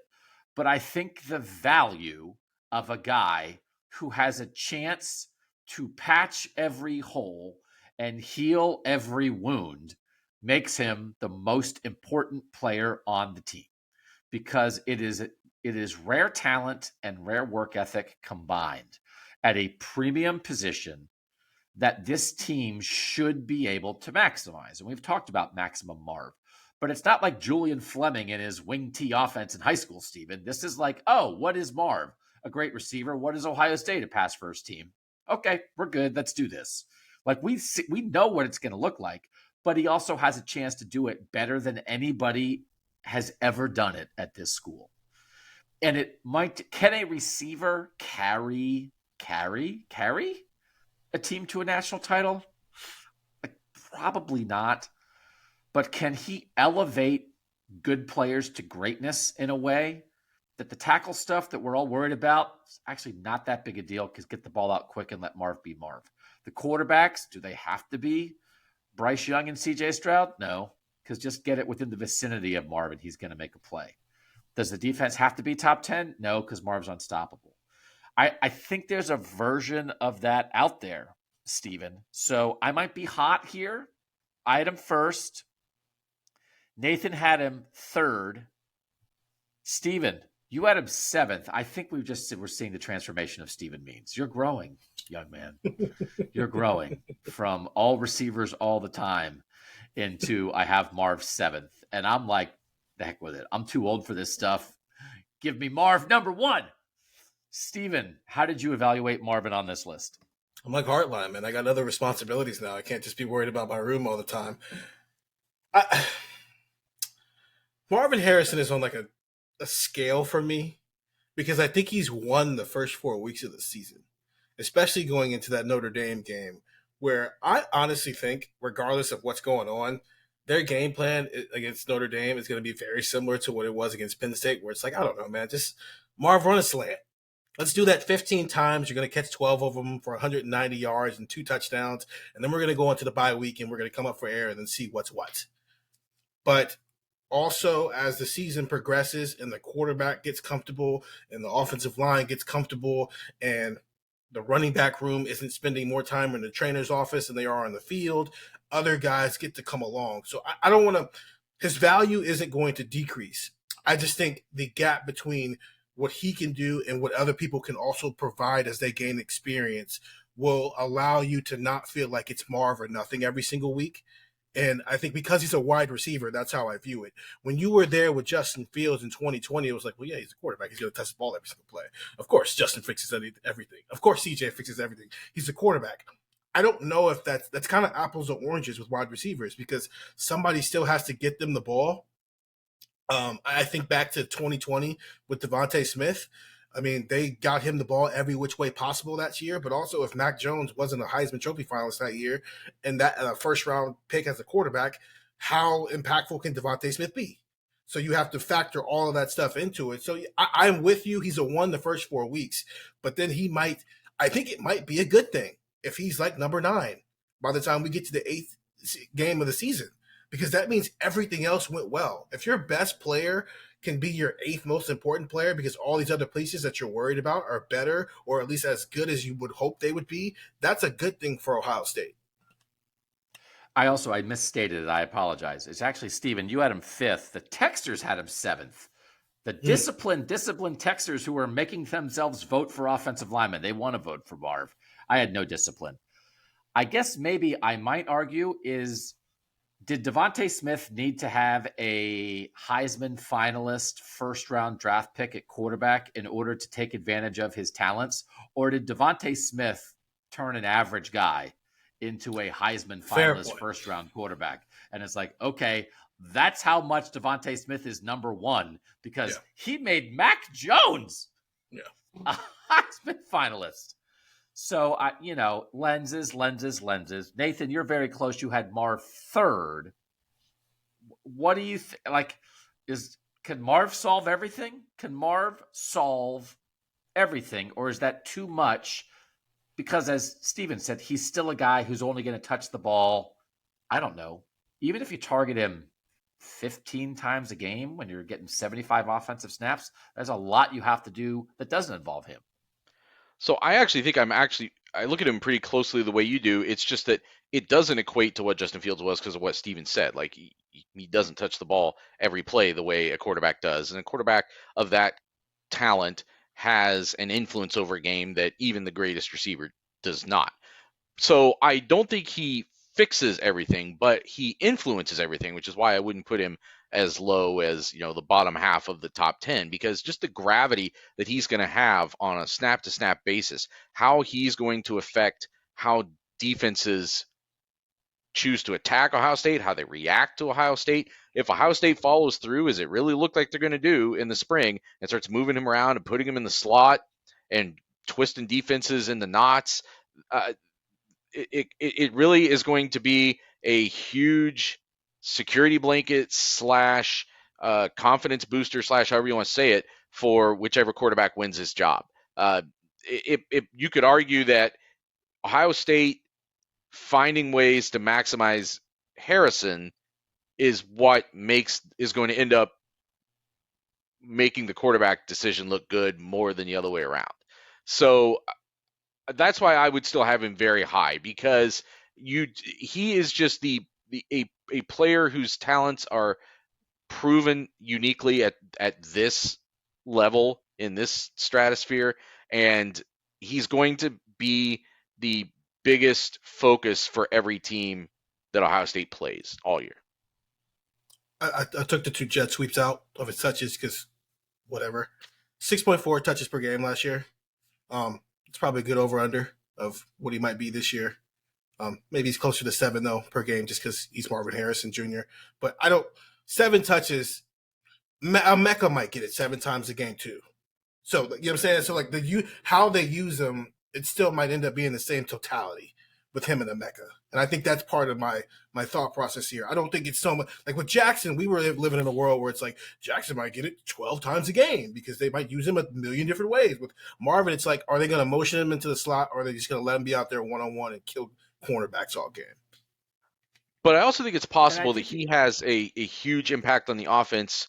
but I think the value of a guy who has a chance to patch every hole and heal every wound makes him the most important player on the team, because it is rare talent and rare work ethic combined at a premium position that this team should be able to maximize. And we've talked about maximum Marv, but it's not like Julian Fleming in his wing T offense in high school, Steven. This is like, oh, what is Marv? A great receiver. What is Ohio State? A pass first team. Okay, we're good. Let's do this. Like, we know what it's going to look like, but he also has a chance to do it better than anybody has ever done it at this school. And can a receiver carry a team to a national title? Like, probably not. But can he elevate good players to greatness in a way that the tackle stuff that we're all worried about is actually not that big a deal, because get the ball out quick and let Marv be Marv. The quarterbacks, do they have to be Bryce Young and CJ Stroud? No, because just get it within the vicinity of Marv and he's going to make a play. Does the defense have to be top 10? No, because Marv's unstoppable. I think there's a version of that out there, Steven. So I might be hot here. I had him 1st. Nathan had him 3rd. Steven, you had him 7th. I think we're seeing the transformation of Steven Means. You're growing, young man. You're growing from all receivers all the time into I have Marv 7th. And I'm like, the heck with it. I'm too old for this stuff. Give me Marv number 1. Steven, how did you evaluate Marvin on this list? I'm like Heartline, man. I got other responsibilities now. I can't just be worried about my room all the time. Marvin Harrison is on like a scale for me, because I think he's won the first 4 weeks of the season, especially going into that Notre Dame game, where I honestly think, regardless of what's going on, their game plan against Notre Dame is going to be very similar to what it was against Penn State, where it's like, I don't know, man, just Marv, run a slant. Let's do that 15 times. You're going to catch 12 of them for 190 yards and 2 touchdowns. And then we're going to go into the bye week and we're going to come up for air and then see what's what. But also, as the season progresses and the quarterback gets comfortable and the offensive line gets comfortable and the running back room isn't spending more time in the trainer's office than they are on the field, other guys get to come along. So I don't want to – his value isn't going to decrease. I just think the gap between what he can do and what other people can also provide as they gain experience will allow you to not feel like it's Marv or nothing every single week. And I think because he's a wide receiver, that's how I view it. When you were there with Justin Fields in 2020, it was like, well, yeah, he's a quarterback. He's going to touch the ball every single play. Of course, Justin fixes everything. Of course, CJ fixes everything. He's a quarterback. I don't know if that's kind of apples or oranges with wide receivers because somebody still has to get them the ball. I think back to 2020 with Devontae Smith. I mean, they got him the ball every which way possible that year. But also, if Mac Jones wasn't a Heisman Trophy finalist that year and that first round pick as a quarterback, how impactful can Devontae Smith be? So you have to factor all of that stuff into it. So I'm with you. He's a one the first 4 weeks, but then I think it might be a good thing if he's like number 9 by the time we get to the 8th game of the season, because that means everything else went well. If your best player can be your 8th most important player because all these other pieces that you're worried about are better or at least as good as you would hope they would be, that's a good thing for Ohio State. I misstated it. I apologize. It's actually, Steven, you had him 5th. The Texters had him 7th. The disciplined Texters who were making themselves vote for offensive linemen. They want to vote for Marv. I had no discipline. I guess maybe I might argue is, did Devontae Smith need to have a Heisman finalist first-round draft pick at quarterback in order to take advantage of his talents? Or did Devontae Smith turn an average guy into a Heisman finalist first-round quarterback? And it's like, okay, that's how much Devontae Smith is number 1 because he made Mac Jones a Heisman finalist. So, lenses. Nathan, you're very close. You had Marv 3rd. What do you think? Can Marv solve everything? Can Marv solve everything? Or is that too much? Because as Steven said, he's still a guy who's only going to touch the ball, I don't know, even if you target him 15 times a game when you're getting 75 offensive snaps, there's a lot you have to do that doesn't involve him. So I actually think I look at him pretty closely the way you do. It's just that it doesn't equate to what Justin Fields was because of what Steven said. Like he doesn't touch the ball every play the way a quarterback does. And a quarterback of that talent has an influence over a game that even the greatest receiver does not. So I don't think he fixes everything, but he influences everything, which is why I wouldn't put him as low as, the bottom half of the top 10, because just the gravity that he's going to have on a snap to snap basis, how he's going to affect how defenses choose to attack Ohio State, how they react to Ohio State. If Ohio State follows through, as it really looked like they're going to do in the spring, and starts moving him around and putting him in the slot and twisting defenses in the knots, it really is going to be a huge security blanket / confidence booster / however you want to say it for whichever quarterback wins his job. You could argue that Ohio State finding ways to maximize Harrison is what is going to end up making the quarterback decision look good more than the other way around. So that's why I would still have him very high, because he is just a player whose talents are proven uniquely at this level in this stratosphere, and he's going to be the biggest focus for every team that Ohio State plays all year. I took the 2 jet sweeps out of his touches because whatever. 6.4 touches per game last year. It's probably a good over-under of what he might be this year. Maybe he's closer to 7, though, per game just because he's Marvin Harrison Jr. But 7 touches, Mecca might get it 7 times a game, too. So, you know what I'm saying? So, how they use him, it still might end up being the same totality with him and the Mecca. And I think that's part of my thought process here. I don't think it's so much like with Jackson. We were living in a world where it's like Jackson might get it 12 times a game because they might use him a million different ways. With Marvin, it's like, are they going to motion him into the slot, or are they just going to let him be out there one-on-one and kill cornerbacks all game? But I also think it's possible that he has a huge impact on the offense.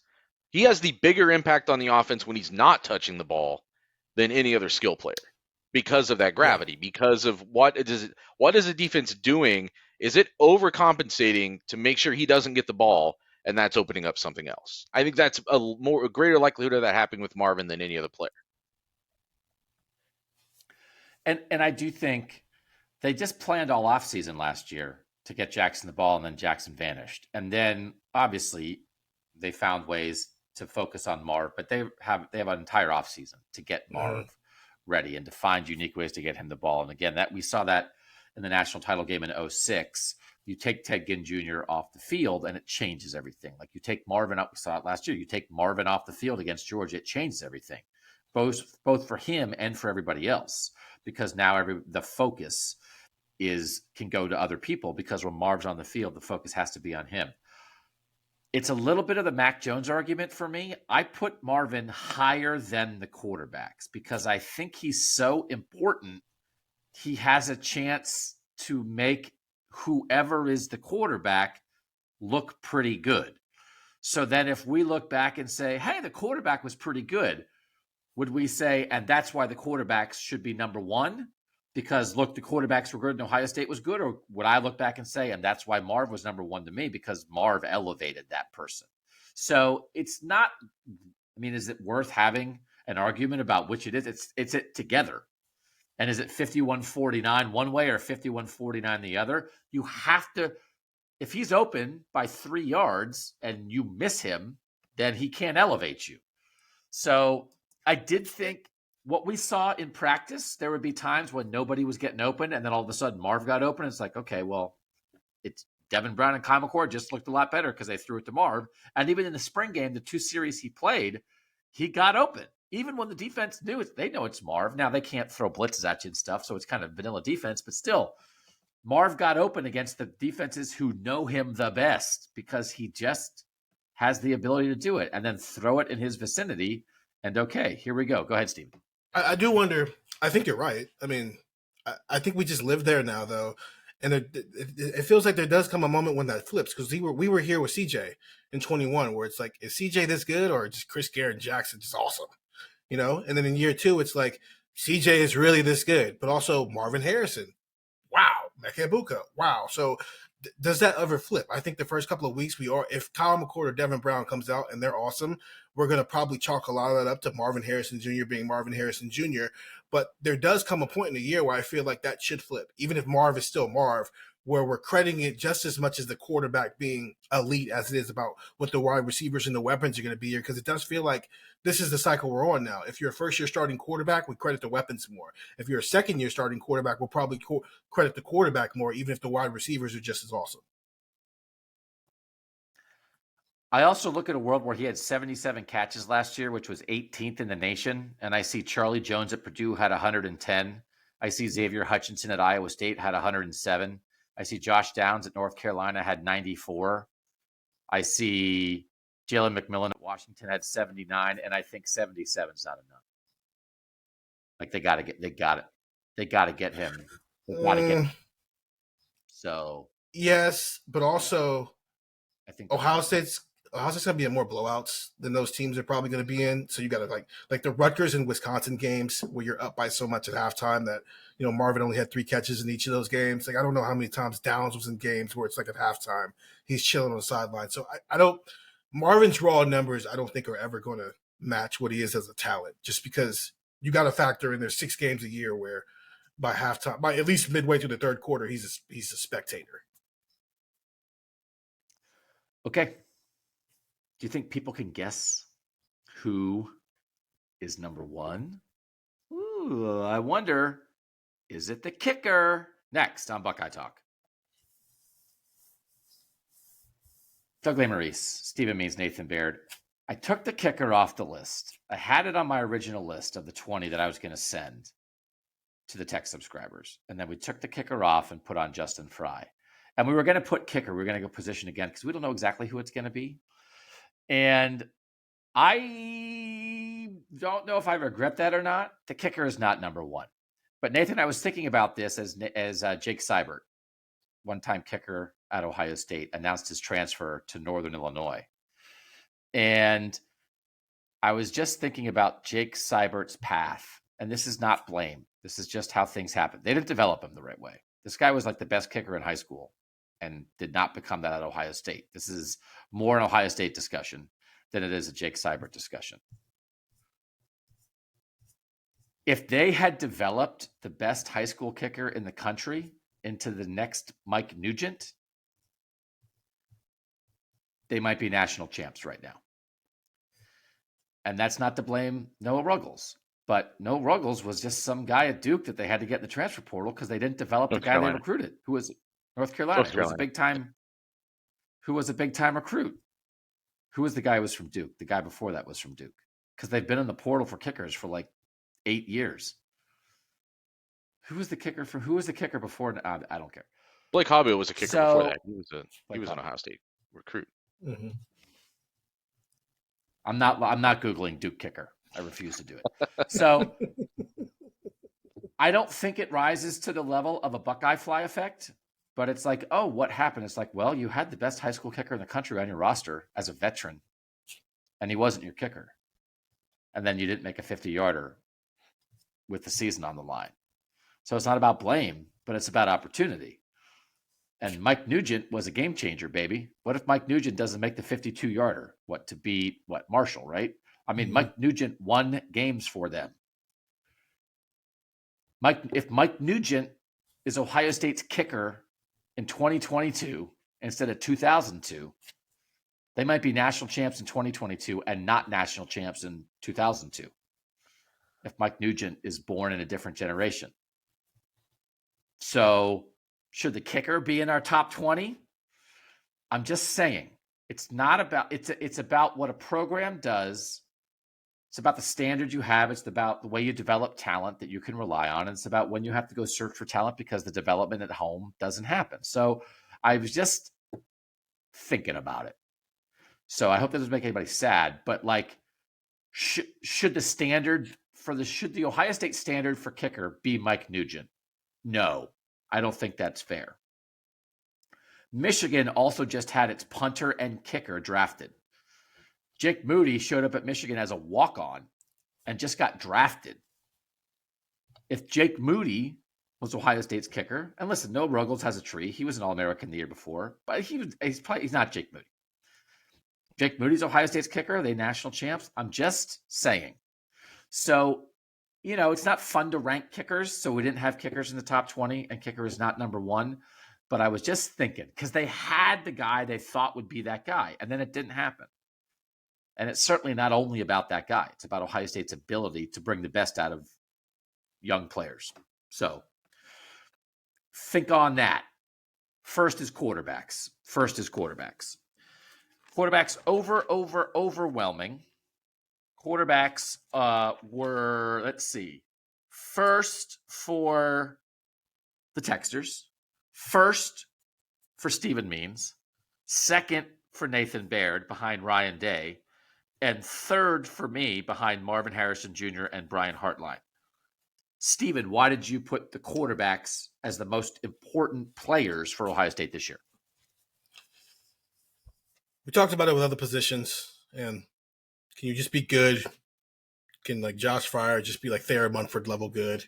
He has the bigger impact on the offense when he's not touching the ball than any other skill player, because of that gravity, because of what is the defense doing? Is it overcompensating to make sure he doesn't get the ball, and that's opening up something else? I think that's a greater likelihood of that happening with Marvin than any other player. And I do think they just planned all offseason last year to get Jackson the ball, and then Jackson vanished. And then obviously they found ways to focus on Marv, but they have an entire offseason to get Marv ready and to find unique ways to get him the ball. And again, that we saw that in the national title game in 2006. You take Ted Ginn Jr. off the field and it changes everything. Like you take Marvin up, we saw it last year. You take Marvin off the field against Georgia, it changes everything, both for him and for everybody else, because now the focus can go to other people, because when Marv's on the field, the focus has to be on him. It's a little bit of the Mac Jones argument for me. I put Marvin higher than the quarterbacks because I think he's so important. He has a chance to make whoever is the quarterback look pretty good. So then if we look back and say, hey, the quarterback was pretty good, would we say, and that's why the quarterbacks should be number one? Because, look, the quarterbacks were good and Ohio State was good? Or would I look back and say, and that's why Marv was number one to me, because Marv elevated that person? So it's not, I mean, is it worth having an argument about which it is? It's it together. And is it 51-49 one way or 51-49 the other? You have to, if he's open by 3 yards and you miss him, then he can't elevate you. So I did think what we saw in practice, there would be times when nobody was getting open, and then all of a sudden Marv got open. It's like, okay, well, it's Devin Brown and Kyle McCord just looked a lot better because they threw it to Marv. And even in the spring game, the 2 series he played, he got open. Even when the defense knew it, they know it's Marv. Now they can't throw blitzes at you and stuff, so it's kind of vanilla defense, but still, Marv got open against the defenses who know him the best because he just has the ability to do it and then throw it in his vicinity. And okay, here we go. Go ahead, Steve. I do wonder. I think you're right. I mean, I think we just live there now, though, and it feels like there does come a moment when that flips, because we were here with CJ in 21, where it's like, is CJ this good, or just Chris Garrett Jackson just awesome, you know? And then in year 2, it's like CJ is really this good, but also Marvin Harrison, wow, Meke Ibuka, wow. So does that ever flip? I think the first couple of weeks if Kyle McCord or Devin Brown comes out and they're awesome, we're going to probably chalk a lot of that up to Marvin Harrison Jr. being Marvin Harrison Jr. But there does come a point in the year where I feel like that should flip, even if Marv is still Marv, where we're crediting it just as much as the quarterback being elite as it is about what the wide receivers and the weapons are going to be here, because it does feel like this is the cycle we're on now. If you're a first-year starting quarterback, we credit the weapons more. If you're a second-year starting quarterback, we'll probably credit the quarterback more, even if the wide receivers are just as awesome. I also look at a world where he had 77 catches last year, which was 18th in the nation. And I see Charlie Jones at Purdue had 110. I see Xavier Hutchinson at Iowa State had 107. I see Josh Downs at North Carolina had 94. I see Jalen McMillan at Washington had 79. And I think 77 is not enough. Like they got to get him. They got to get him. So. Yes, but also I think Ohio State's going to be in more blowouts than those teams are probably going to be in. So you got to like the Rutgers and Wisconsin games where you're up by so much at halftime that, you know, Marvin only had 3 catches in each of those games. Like, I don't know how many times Downs was in games where it's like at halftime, he's chilling on the sideline. So I don't, Marvin's raw numbers, I don't think are ever going to match what he is as a talent, just because you got to factor in there's 6 games a year where by halftime, by at least midway through the third quarter, he's a spectator. Okay. Do you think people can guess who is number 1? Ooh, I wonder, is it the kicker? Next on Buckeye Talk. Doug Lesmerises, Stephen Means, Nathan Baird. I took the kicker off the list. I had it on my original list of the 20 that I was going to send to the tech subscribers. And then we took the kicker off and put on Justin Fry. And we were going to put kicker. We were going to go position again because we don't know exactly who it's going to be. And I don't know if I regret that or not. The kicker is not number 1. But Nathan, I was thinking about this as Jake Seibert, one-time kicker at Ohio State, announced his transfer to Northern Illinois. And I was just thinking about Jake Seibert's path. And this is not blame. This is just how things happen. They didn't develop him the right way. This guy was like the best kicker in high school and did not become that at Ohio State. This is more an Ohio State discussion than it is a Jake Seibert discussion. If they had developed the best high school kicker in the country into the next Mike Nugent, they might be national champs right now. And that's not to blame Noah Ruggles. But Noah Ruggles was just some guy at Duke that they had to get in the transfer portal because they didn't develop the guy they recruited, who was North Carolina, who was a big time recruit. Who was the guy who was from Duke? The guy before that was from Duke. Because they've been in the portal for kickers for like 8 years. Who was the kicker before? I don't care. Blake Hobbill was a kicker before that. He was an Ohio State recruit. Mm-hmm. I'm not Googling Duke kicker. I refuse to do it. So I don't think it rises to the level of a Buckeye fly effect, but it's like, oh, what happened? It's like, well, you had the best high school kicker in the country on your roster as a veteran, and he wasn't your kicker. And then you didn't make a 50-yarder with the season on the line. So it's not about blame, but it's about opportunity. And Mike Nugent was a game changer, baby. What if Mike Nugent doesn't make the 52-yarder? To beat Marshall, right? I mean, Mike Nugent won games for them. If Mike Nugent is Ohio State's kicker in 2022 instead of 2002, they might be national champs in 2022 and not national champs in 2002. If Mike Nugent is born in a different generation. So should the kicker be in our top 20? I'm just saying it's not about, it's about what a program does. It's about the standard you have. It's about the way you develop talent that you can rely on. And it's about when you have to go search for talent because the development at home doesn't happen. So I was just thinking about it. So I hope that doesn't make anybody sad, but like, should the Ohio State standard for kicker be Mike Nugent? No, I don't think that's fair. Michigan also just had its punter and kicker drafted. Jake Moody showed up at Michigan as a walk-on and just got drafted. If Jake Moody was Ohio State's kicker, and listen, Noah Ruggles has a tree. He was an All-American the year before, but he's not Jake Moody. Jake Moody's Ohio State's kicker. Are they national champs? I'm just saying. So, it's not fun to rank kickers. So we didn't have kickers in the top 20 and kicker is not number one. But I was just thinking because they had the guy they thought would be that guy and then it didn't happen. And it's certainly not only about that guy. It's about Ohio State's ability to bring the best out of young players. So think on that. First is quarterbacks. Quarterbacks overwhelming. Quarterbacks were, let's see, first for the Texters, first for Stephen Means, second for Nathan Baird behind Ryan Day, and third for me behind Marvin Harrison Jr. and Brian Hartline. Stephen, why did you put the quarterbacks as the most important players for Ohio State this year? We talked about it with other positions, and can you just be good? Can like Josh Fryer just be like Thayer Munford level good?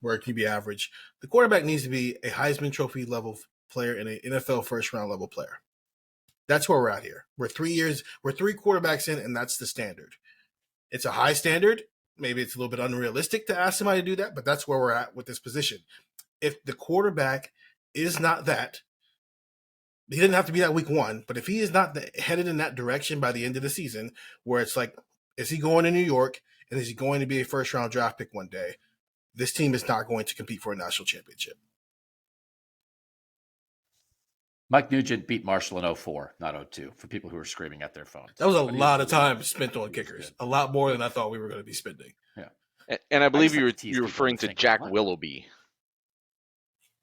Where can you be average? The quarterback needs to be a Heisman Trophy level player and an NFL first round level player. That's where we're at here. We're 3 quarterbacks in, and that's the standard. It's a high standard. Maybe it's a little bit unrealistic to ask somebody to do that, but that's where we're at with this position. If the quarterback is not that, he didn't have to be that week one, but if he is not headed in that direction by the end of the season, where it's like, is he going to New York and is he going to be a first round draft pick one day? This team is not going to compete for a national championship. Mike Nugent beat Marshall in 2004, not 2002, for people who are screaming at their phones. That was a lot of time spent on kickers. A lot more than I thought we were going to be spending. Yeah. And I believe you're referring to Jack Willoughby.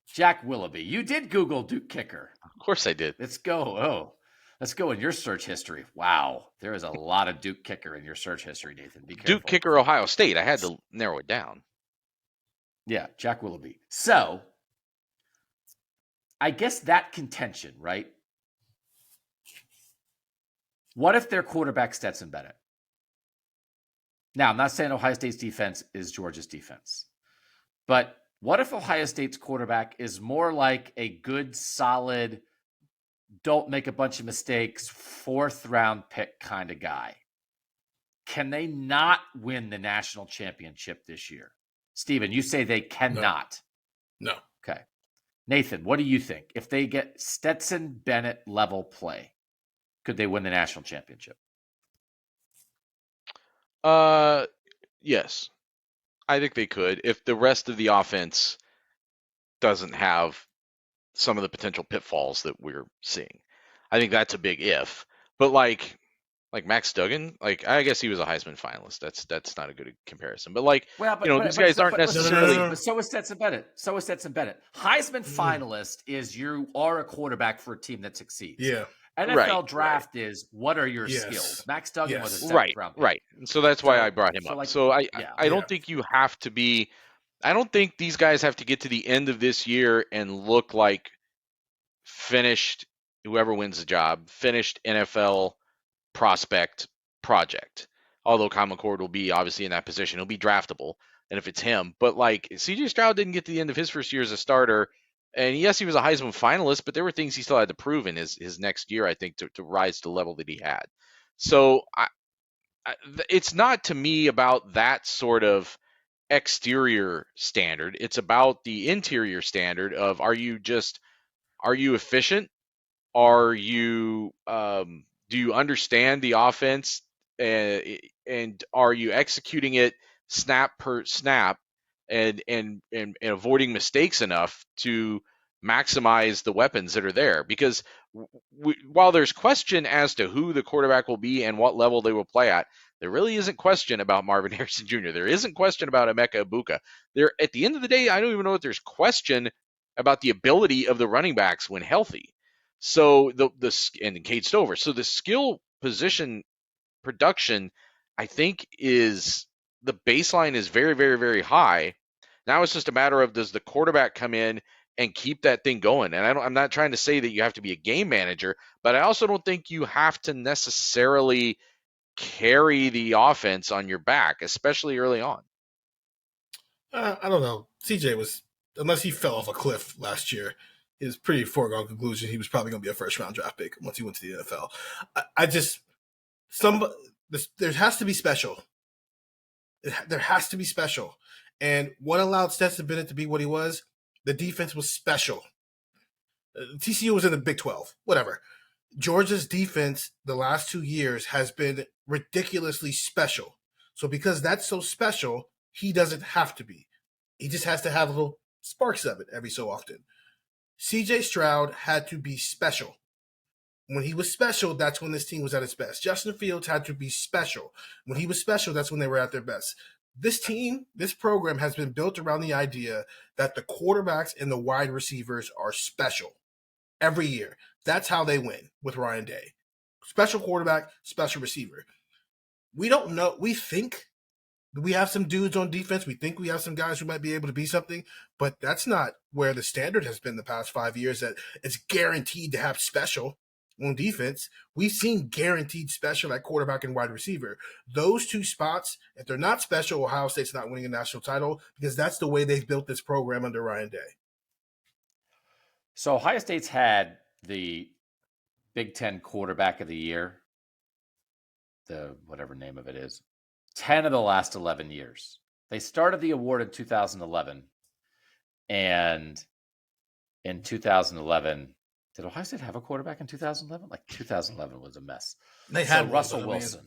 Jack Willoughby. You did Google Duke kicker. Of course I did. Let's go. Let's go in your search history. Wow. There is a lot of Duke kicker in your search history, Nathan. Be careful. Duke kicker, Ohio State. I had to narrow it down. Yeah, Jack Willoughby. So, I guess that contention, right? What if their quarterback Stetson Bennett? Now, I'm not saying Ohio State's defense is Georgia's defense, but what if Ohio State's quarterback is more like a good, solid, don't make a bunch of mistakes, fourth round pick kind of guy? Can they not win the national championship this year? Steven, you say they cannot. No. Okay. Nathan, what do you think? If they get Stetson Bennett level play, Could they win the national championship? Yes. I think they could if the rest of the offense doesn't have some of the potential pitfalls that we're seeing. I think that's a big if. But like Max Duggan, like I guess he was a Heisman finalist. That's not a good comparison. But like, Well, these guys aren't necessarily. but so is Stetson Bennett. Heisman finalist is you are a quarterback for a team that succeeds. Yeah. NFL draft is what are your skills? Max Duggan was a seventh round pick. Right. And so that's why I brought him up. Like, so I don't think you have to be. I don't think these guys have to get to the end of this year and look like finished. Whoever wins the job, finished NFL prospect project. Although Kyle McCord will be obviously in that position, he'll be draftable, and if it's him. But like CJ Stroud didn't get to the end of his first year as a starter, and yes, he was a Heisman finalist, but there were things he still had to prove in his next year, I think, to rise to the level that he had. So it's not to me about that sort of exterior standard. It's about the interior standard of are you efficient? Are you do you understand the offense and are you executing it snap per snap and avoiding mistakes enough to maximize the weapons that are there? Because while there's question as to who the quarterback will be and what level they will play at, there really isn't question about Marvin Harrison Jr. There isn't question about Emeka Egbuka. There, at the end of the day, I don't even know if there's question about the ability of the running backs when healthy. So and Cade Stover. So the skill position production, I think, is the baseline is very, very, very high. Now it's just a matter of does the quarterback come in and keep that thing going? And I'm not trying to say that you have to be a game manager, but I also don't think you have to necessarily carry the offense on your back, especially early on. I don't know. CJ was, unless he fell off a cliff last year, is pretty foregone conclusion he was probably going to be a first-round draft pick once he went to the NFL. There has to be special. There has to be special. And what allowed Stetson Bennett to be what he was? The defense was special. TCU was in the Big 12, whatever. Georgia's defense the last 2 years has been ridiculously special. So because that's so special, he doesn't have to be. He just has to have little sparks of it every so often. CJ Stroud had to be special. When he was special, that's when this team was at its best. Justin Fields had to be special. When he was special, that's when they were at their best. This team, this program has been built around the idea that the quarterbacks and the wide receivers are special every year. That's how they win with Ryan Day. Special quarterback, special receiver. We don't know. We think we have some dudes on defense. We think we have some guys who might be able to be something, but that's not where the standard has been the past 5 years, that it's guaranteed to have special on defense. We've seen guaranteed special at quarterback and wide receiver. Those two spots, if they're not special, Ohio State's not winning a national title, because that's the way they've built this program under Ryan Day. So Ohio State's had the Big Ten quarterback of the year, the whatever name of it is, 10 of the last 11 years. They started the award in 2011. And in 2011, did Ohio State have a quarterback in 2011? Like 2011 was a mess. They had Russell Wilson.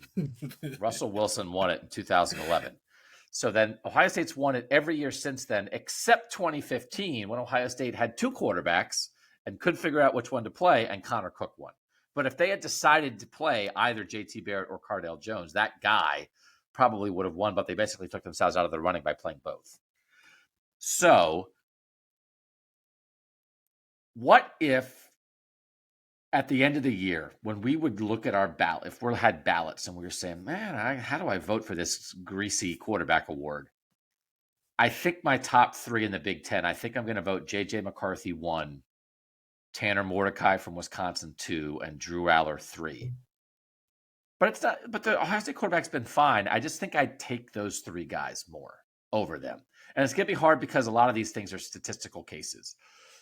Russell Wilson won it in 2011. So then Ohio State's won it every year since then, except 2015, when Ohio State had two quarterbacks and couldn't figure out which one to play, and Connor Cook won. But if they had decided to play either JT Barrett or Cardale Jones, that guy probably would have won, but they basically took themselves out of the running by playing both. So what if at the end of the year, when we would look at our ballot, if we had ballots and we were saying, man, how do I vote for this greasy quarterback award? I think my top three in the Big Ten, I think I'm going to vote J.J. McCarthy 1, Tanner Mordecai from Wisconsin 2, and Drew Aller 3. But it's not. But the Ohio State quarterback's been fine. I just think I'd take those three guys more over them. And it's going to be hard because a lot of these things are statistical cases.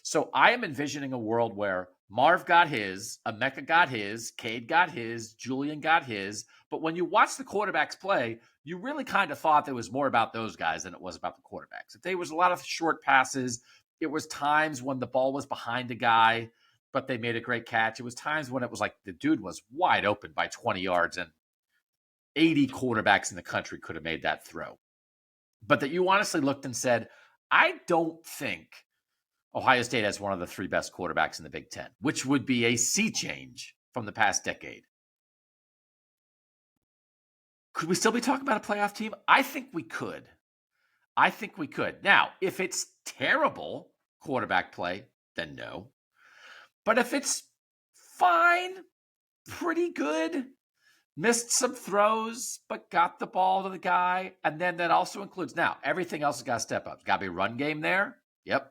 So I am envisioning a world where Marv got his, Emeka got his, Cade got his, Julian got his. But when you watch the quarterbacks play, you really kind of thought there was more about those guys than it was about the quarterbacks. If there was a lot of short passes, it was times when the ball was behind a guy. but they made a great catch. It was times when it was like the dude was wide open by 20 yards and 80 quarterbacks in the country could have made that throw. But that you honestly looked and said, I don't think Ohio State has one of the 3 best quarterbacks in the Big Ten, which would be a sea change from the past decade. Could we still be talking about a playoff team? I think we could. Now, if it's terrible quarterback play, then no. But if it's fine, pretty good, missed some throws, but got the ball to the guy, and then that also includes, now, everything else has got to step up. Got to be a run game there. Yep.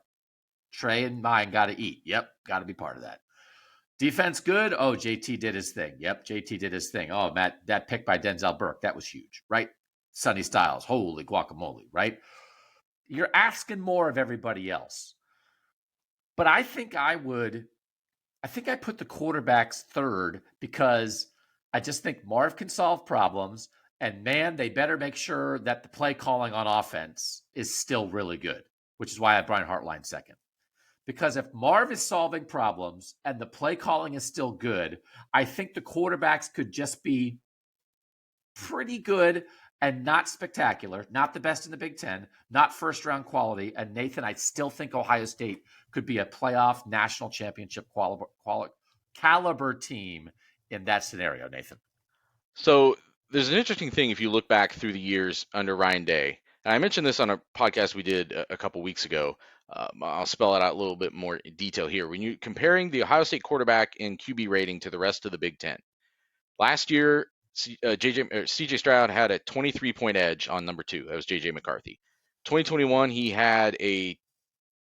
Trey and mine got to eat. Yep. Got to be part of that. Defense good. Oh, JT did his thing. Yep, JT did his thing. Oh, Matt, that pick by Denzel Burke, that was huge, right? Sonny Styles, holy guacamole, right? You're asking more of everybody else. But I think I put the quarterbacks third because I just think Marv can solve problems, and man, they better make sure that the play calling on offense is still really good, which is why I have Brian Hartline second. Because if Marv is solving problems and the play calling is still good, I think the quarterbacks could just be pretty good and not spectacular, not the best in the Big Ten, not first-round quality. And Nathan, I still think Ohio State could be a playoff national championship caliber team in that scenario, Nathan. So there's an interesting thing if you look back through the years under Ryan Day. And I mentioned this on a podcast we did a couple weeks ago. I'll spell it out a little bit more in detail here. When you're comparing the Ohio State quarterback in QB rating to the rest of the Big Ten, last year, CJ Stroud had a 23-point edge on number 2. That was JJ McCarthy. 2021, he had a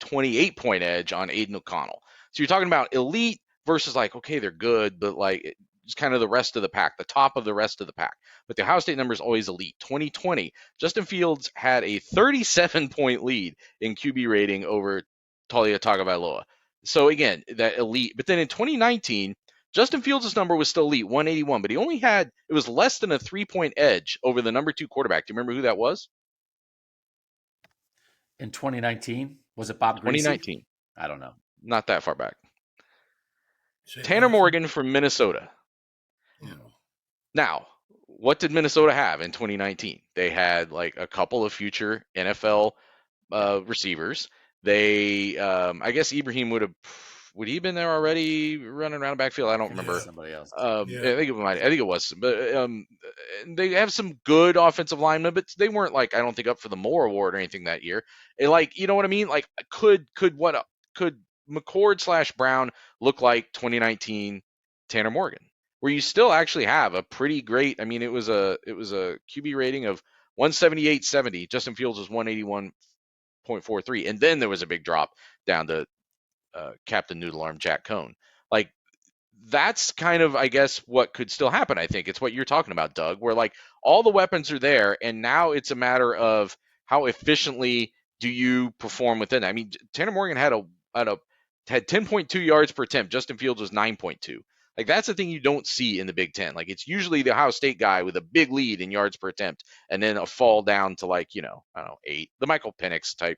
28-point edge on Aiden O'Connell. So you're talking about elite versus like, okay, they're good, but like it's kind of the rest of the pack, the top of the rest of the pack. But the Ohio State number is always elite. 2020, Justin Fields had a 37-point lead in QB rating over Taulia Tagovailoa. So again, that elite. But then in 2019, Justin Fields' number was still elite, 181, but it was less than a 3-point edge over the number 2 quarterback. Do you remember who that was? In 2019, was it Bob Greasy? 2019. I don't know. Not that far back. Tanner Morgan from Minnesota. Yeah. Now, what did Minnesota have in 2019? They had like a couple of future NFL receivers. They, I guess Ibrahim would he have been there already running around the backfield? I don't remember. Somebody else. I think it was. But they have some good offensive linemen, but they weren't like, I don't think, up for the Moore Award or anything that year. Like, you know what I mean? Like, could McCord/Brown look like 2019 Tanner Morgan, where you still actually have a pretty great? I mean, it was a QB rating of 178.70. Justin Fields was 181.43, and then there was a big drop down to Captain Noodle Arm Jack Cohn. Like, that's kind of, I guess, what could still happen. I think it's what you're talking about, Doug, where like all the weapons are there, and now it's a matter of how efficiently do you perform within it. I mean, Tanner Morgan had 10.2 yards per attempt. Justin Fields was 9.2. Like, that's the thing you don't see in the Big Ten. Like, it's usually the Ohio State guy with a big lead in yards per attempt, and then a fall down to like, I don't know, 8. The Michael Penix type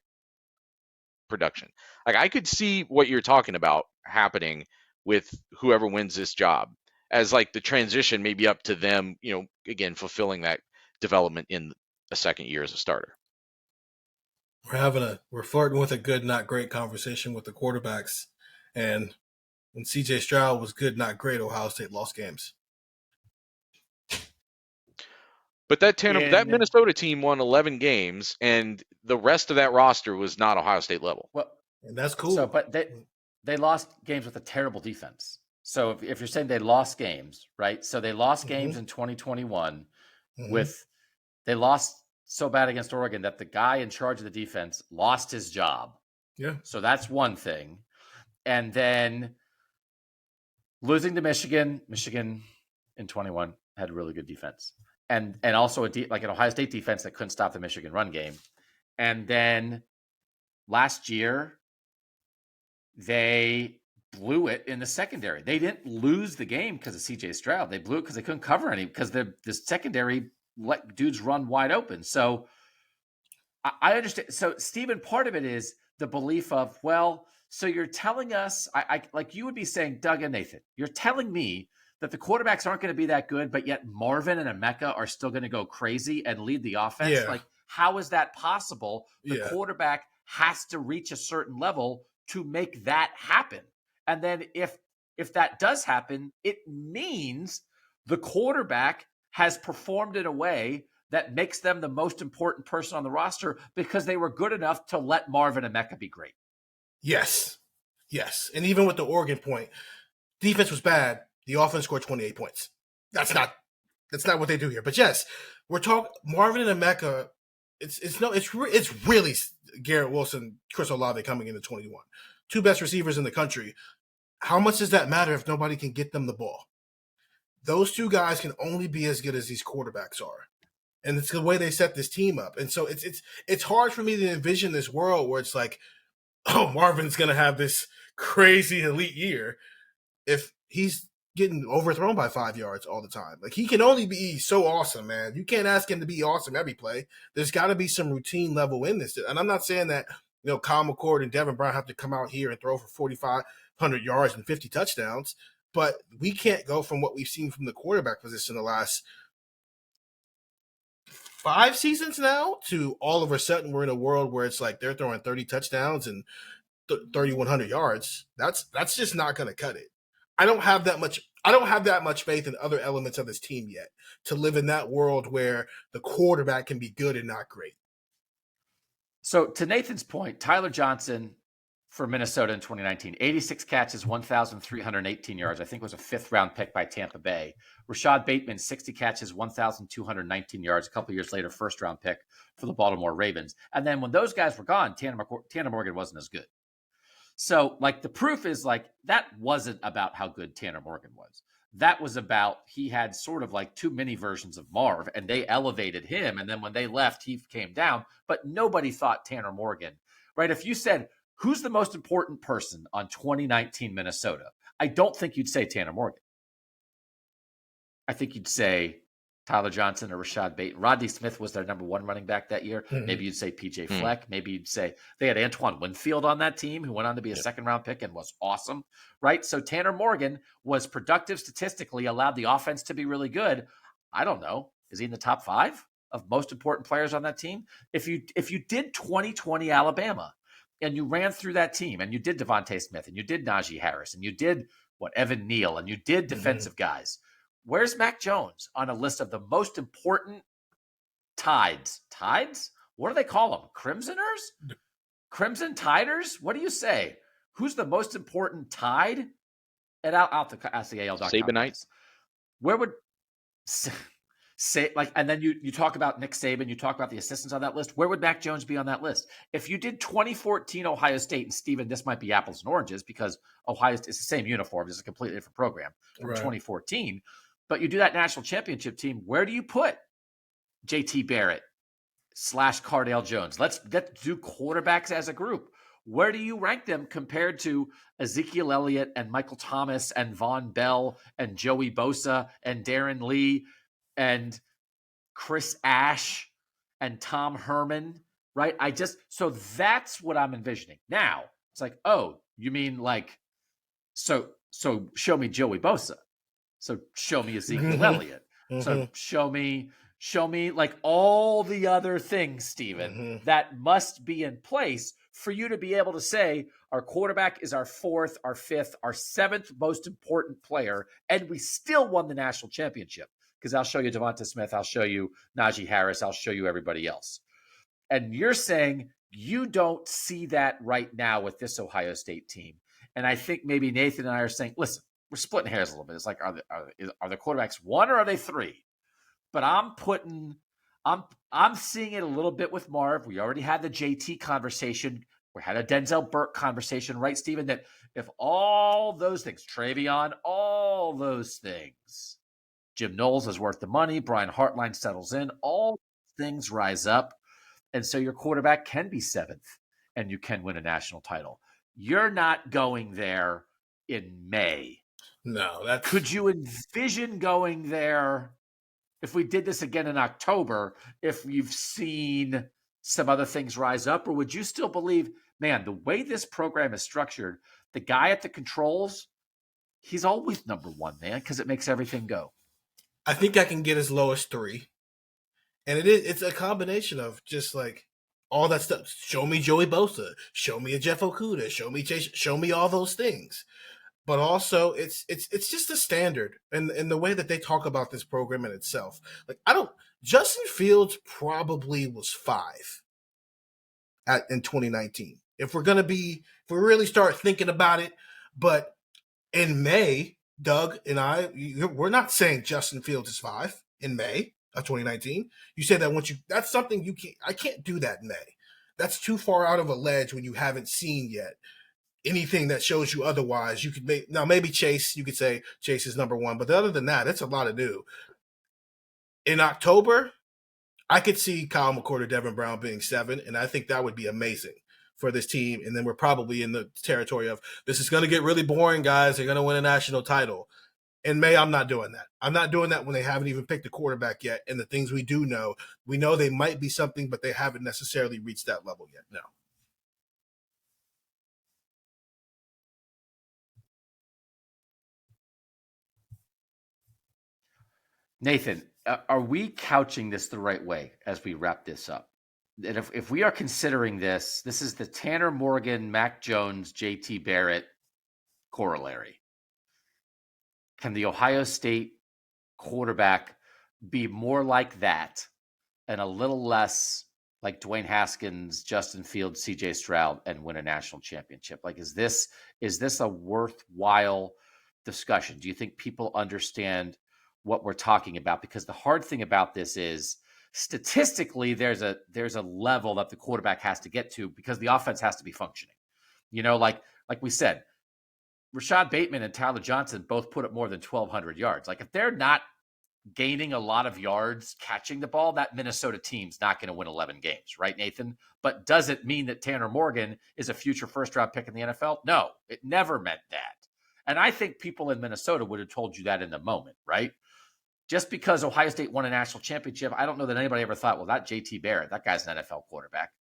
production. Like, I could see what you're talking about happening with whoever wins this job as like the transition maybe up to them, again, fulfilling that development in a second year as a starter. We're flirting with a good, not great conversation with the quarterbacks. And when CJ Stroud was good, not great, Ohio State lost games. But that Minnesota team won 11 games, and the rest of that roster was not Ohio State level. Well, and that's cool. So, but they lost games with a terrible defense. So if you're saying they lost games, right? So they lost games in 2021 they lost so bad against Oregon that the guy in charge of the defense lost his job. Yeah. So that's one thing. And then losing to Michigan in 21 had a really good defense. And also like an Ohio State defense that couldn't stop the Michigan run game. And then last year, they blew it in the secondary. They didn't lose the game because of CJ Stroud. They blew it because they couldn't cover any, because the secondary let dudes run wide open. So I understand. So, Stephen, part of it is the belief of, well, So you're telling us, I like you would be saying, Doug and Nathan, you're telling me that the quarterbacks aren't going to be that good, but yet Marvin and Emeka are still going to go crazy and lead the offense? Yeah. Like, how is that possible? The Yeah. quarterback has to reach a certain level to make that happen. And then if that does happen, it means the quarterback has performed in a way that makes them the most important person on the roster because they were good enough to let Marvin and Emeka be great. Yes. Yes. And even with the Oregon point, defense was bad. The offense scored 28 points. That's not what they do here. But yes, we're talking Marvin and Emeka. It's really Garrett Wilson, Chris Olave coming into 21. Two best receivers in the country. How much does that matter if nobody can get them the ball? Those two guys can only be as good as these quarterbacks are. And it's the way they set this team up. And so it's hard for me to envision this world where it's like, oh, Marvin's going to have this crazy elite year if he's getting overthrown by 5 yards all the time. Like, he can only be so awesome, man. You can't ask him to be awesome every play. There's got to be some routine level in this. And I'm not saying that, Kyle McCord and Devin Brown have to come out here and throw for 4,500 yards and 50 touchdowns, but we can't go from what we've seen from the quarterback position the last 5 seasons now to all of a sudden we're in a world where it's like they're throwing 30 touchdowns and 3,100 yards. That's just not going to cut it. I don't have that much faith in other elements of this team yet to live in that world where the quarterback can be good and not great. So to Nathan's point, Tyler Johnson for Minnesota in 2019, 86 catches, 1,318 yards. I think was a 5th-round pick by Tampa Bay. Rashad Bateman, 60 catches, 1,219 yards. A couple years later, 1st-round pick for the Baltimore Ravens. And then when those guys were gone, Tanner Morgan wasn't as good. So, like, the proof is, like, that wasn't about how good Tanner Morgan was. That was about he had sort of like 2 mini versions of Marv, and they elevated him. And then when they left, he came down. But nobody thought Tanner Morgan, right? If you said, who's the most important person on 2019 Minnesota? I don't think you'd say Tanner Morgan. I think you'd say Tyler Johnson or Rashad Bateman. Rodney Smith was their number 1 running back that year. Mm-hmm. Maybe you'd say PJ Fleck. Maybe you'd say they had Antoine Winfield on that team, who went on to be a 2nd-round pick and was awesome, right? So Tanner Morgan was productive statistically, allowed the offense to be really good. I don't know. Is he in the top 5 of most important players on that team? If you did 2020 Alabama and you ran through that team and you did Devontae Smith and you did Najee Harris and you did Evan Neal and you did defensive guys, where's Mac Jones on a list of the most important tides? Tides? What do they call them? Crimsoners? Crimson Tiders? What do you say? Who's the most important tide? And I'll ask the AL.com. Sabanites. Where would say like? And then you talk about Nick Saban. You talk about the assistants on that list. Where would Mac Jones be on that list? If you did 2014 Ohio State, and Steven, this might be apples and oranges because Ohio State is the same uniform. It's a completely different program from 2014. But you do that national championship team, where do you put JT Barrett / Cardale Jones? Let's do quarterbacks as a group. Where do you rank them compared to Ezekiel Elliott and Michael Thomas and Von Bell and Joey Bosa and Darren Lee and Chris Ash and Tom Herman, right? So that's what I'm envisioning. Now, it's like, oh, you mean like, so show me Joey Bosa. So show me Ezekiel Elliott. So show me like all the other things, Steven, that must be in place for you to be able to say our quarterback is our 4th, our 5th, our 7th most important player, and we still won the national championship. Because I'll show you Devonta Smith, I'll show you Najee Harris, I'll show you everybody else. And you're saying you don't see that right now with this Ohio State team. And I think maybe Nathan and I are saying, listen, we're splitting hairs a little bit. It's like, are the quarterbacks 1 or are they 3? But I'm seeing it a little bit with Marv. We already had the JT conversation. We had a Denzel Burke conversation, right, Steven? That if all those things, Travion, all those things, Jim Knowles is worth the money, Brian Hartline settles in, all things rise up. And so your quarterback can be 7th and you can win a national title. You're not going there in May. No, could you envision going there if we did this again in October, if you've seen some other things rise up, or would you still believe man, the way this program is structured, the guy at the controls, he's always number one, man, because it makes everything go. I think I can get as low as 3. And it's a combination of just like all that stuff. Show me Joey Bosa, show me a Jeff Okuda, show me Chase, show me all those things. But also it's just a standard and the way that they talk about this program in itself. Like Justin Fields probably was 5 in 2019. If we really start thinking about it, but in May, Doug and we're not saying Justin Fields is 5 in May of 2019. You say that that's something I can't do that in May. That's too far out of a ledge when you haven't seen yet anything that shows you otherwise. You could maybe Chase, you could say Chase is number 1, but other than that, it's a lot to do. In October, I could see Kyle McCord or Devin Brown being 7, and I think that would be amazing for this team. And then we're probably in the territory of this is going to get really boring, guys. They're going to win a national title. In May, I'm not doing that. I'm not doing that when they haven't even picked a quarterback yet. And the things we do know, we know they might be something, but they haven't necessarily reached that level yet. No. Nathan, are we couching this the right way as we wrap this up? And if we are considering this is the Tanner Morgan, Mac Jones, JT Barrett corollary. Can the Ohio State quarterback be more like that and a little less like Dwayne Haskins, Justin Fields, CJ Stroud, and win a national championship? Like, is this a worthwhile discussion? Do you think people understand what we're talking about? Because the hard thing about this is statistically there's a level that the quarterback has to get to because the offense has to be functioning. Like we said, Rashad Bateman and Tyler Johnson both put up more than 1,200 yards. Like, if they're not gaining a lot of yards catching the ball, that Minnesota team's not going to win 11 games, right, Nathan? But does it mean that Tanner Morgan is a future first-round pick in the NFL? No, it never meant that. And I think people in Minnesota would have told you that in the moment, right? Just because Ohio State won a national championship, I don't know that anybody ever thought, well, that JT Barrett, that guy's an NFL quarterback.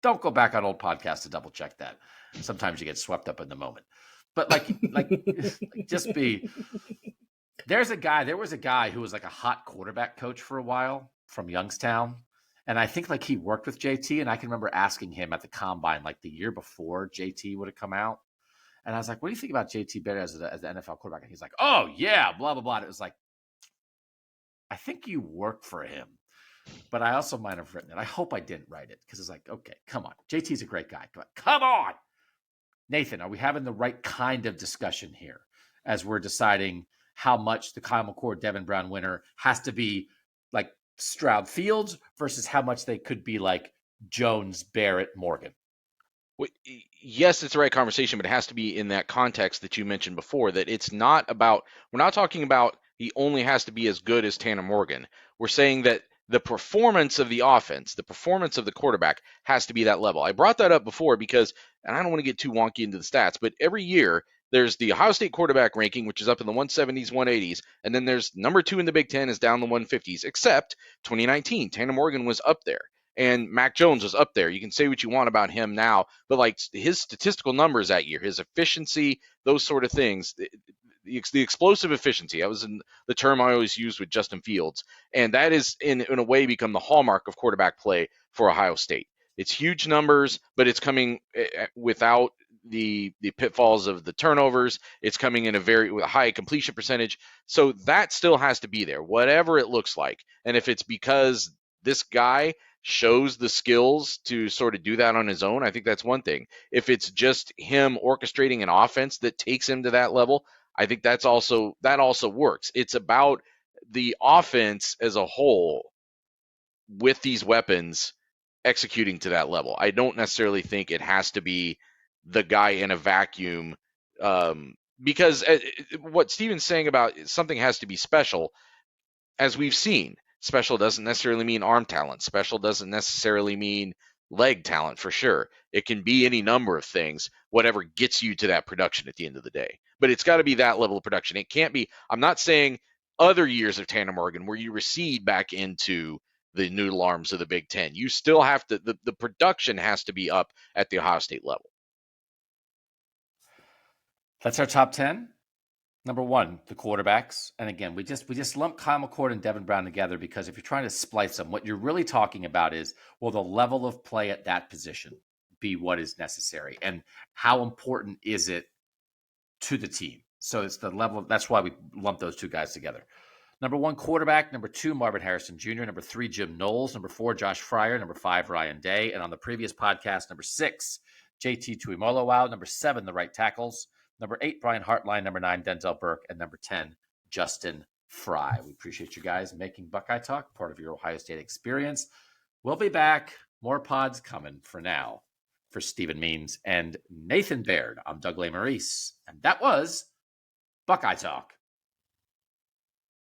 Don't go back on old podcasts to double check that. Sometimes you get swept up in the moment. But there was a guy who was like a hot quarterback coach for a while from Youngstown. And I think like he worked with JT, and I can remember asking him at the combine, like the year before JT would have come out. And I was like, what do you think about JT Barrett as the NFL quarterback? And he's like, oh yeah, blah, blah, blah. And it was like, I think you work for him. But I also might have written it. I hope I didn't write it because it's like, okay, come on. JT's a great guy. Come on. Nathan, are we having the right kind of discussion here as we're deciding how much the Kyle McCord, Devin Brown winner has to be like Stroud Fields versus how much they could be like Jones, Barrett, Morgan? Well, yes, it's the right conversation, but it has to be in that context that you mentioned before, that it's not about, we're not talking about he only has to be as good as Tanner Morgan. We're saying that the performance of the offense, the performance of the quarterback has to be that level. I brought that up before because, and I don't want to get too wonky into the stats, but every year there's the Ohio State quarterback ranking, which is up in the 170s, 180s, and then there's number 2 in the Big Ten is down the 150s, except 2019, Tanner Morgan was up there. And Mac Jones was up there. You can say what you want about him now, but like his statistical numbers that year, his efficiency, those sort of things, the explosive efficiency, that was the term I always used with Justin Fields. And that is in a way become the hallmark of quarterback play for Ohio State. It's huge numbers, but it's coming without the pitfalls of the turnovers. It's coming in with a high completion percentage. So that still has to be there, whatever it looks like. And if it's because this guy shows the skills to sort of do that on his own, I think that's one thing. If it's just him orchestrating an offense that takes him to that level, I think that also works. It's about the offense as a whole with these weapons executing to that level. I don't necessarily think it has to be the guy in a vacuum, because what Steven's saying about something has to be special, as we've seen, special doesn't necessarily mean arm talent. Special doesn't necessarily mean leg talent, for sure. It can be any number of things, whatever gets you to that production at the end of the day. But it's got to be that level of production. It can't be, I'm not saying other years of Tanner Morgan where you recede back into the noodle arms of the Big Ten. You still have to, the production has to be up at the Ohio State level. That's our top 10. Number 1, the quarterbacks. And again, we just lump Kyle McCord and Devin Brown together because if you're trying to splice them, what you're really talking about is, will the level of play at that position be what is necessary? And how important is it to the team? So it's the level that's why we lump those two guys together. Number 1, quarterback. Number 2, Marvin Harrison Jr. Number 3, Jim Knowles. Number 4, Josh Fryer. Number 5, Ryan Day. And on the previous podcast, number 6, JT Tuimoloau. Number 7, the right tackles. Number 8, Brian Hartline. Number 9, Denzel Burke. And number 10, Justin Fry. We appreciate you guys making Buckeye Talk part of your Ohio State experience. We'll be back. More pods coming. For now, for Stephen Means and Nathan Baird, I'm Doug Lesmerises. And that was Buckeye Talk.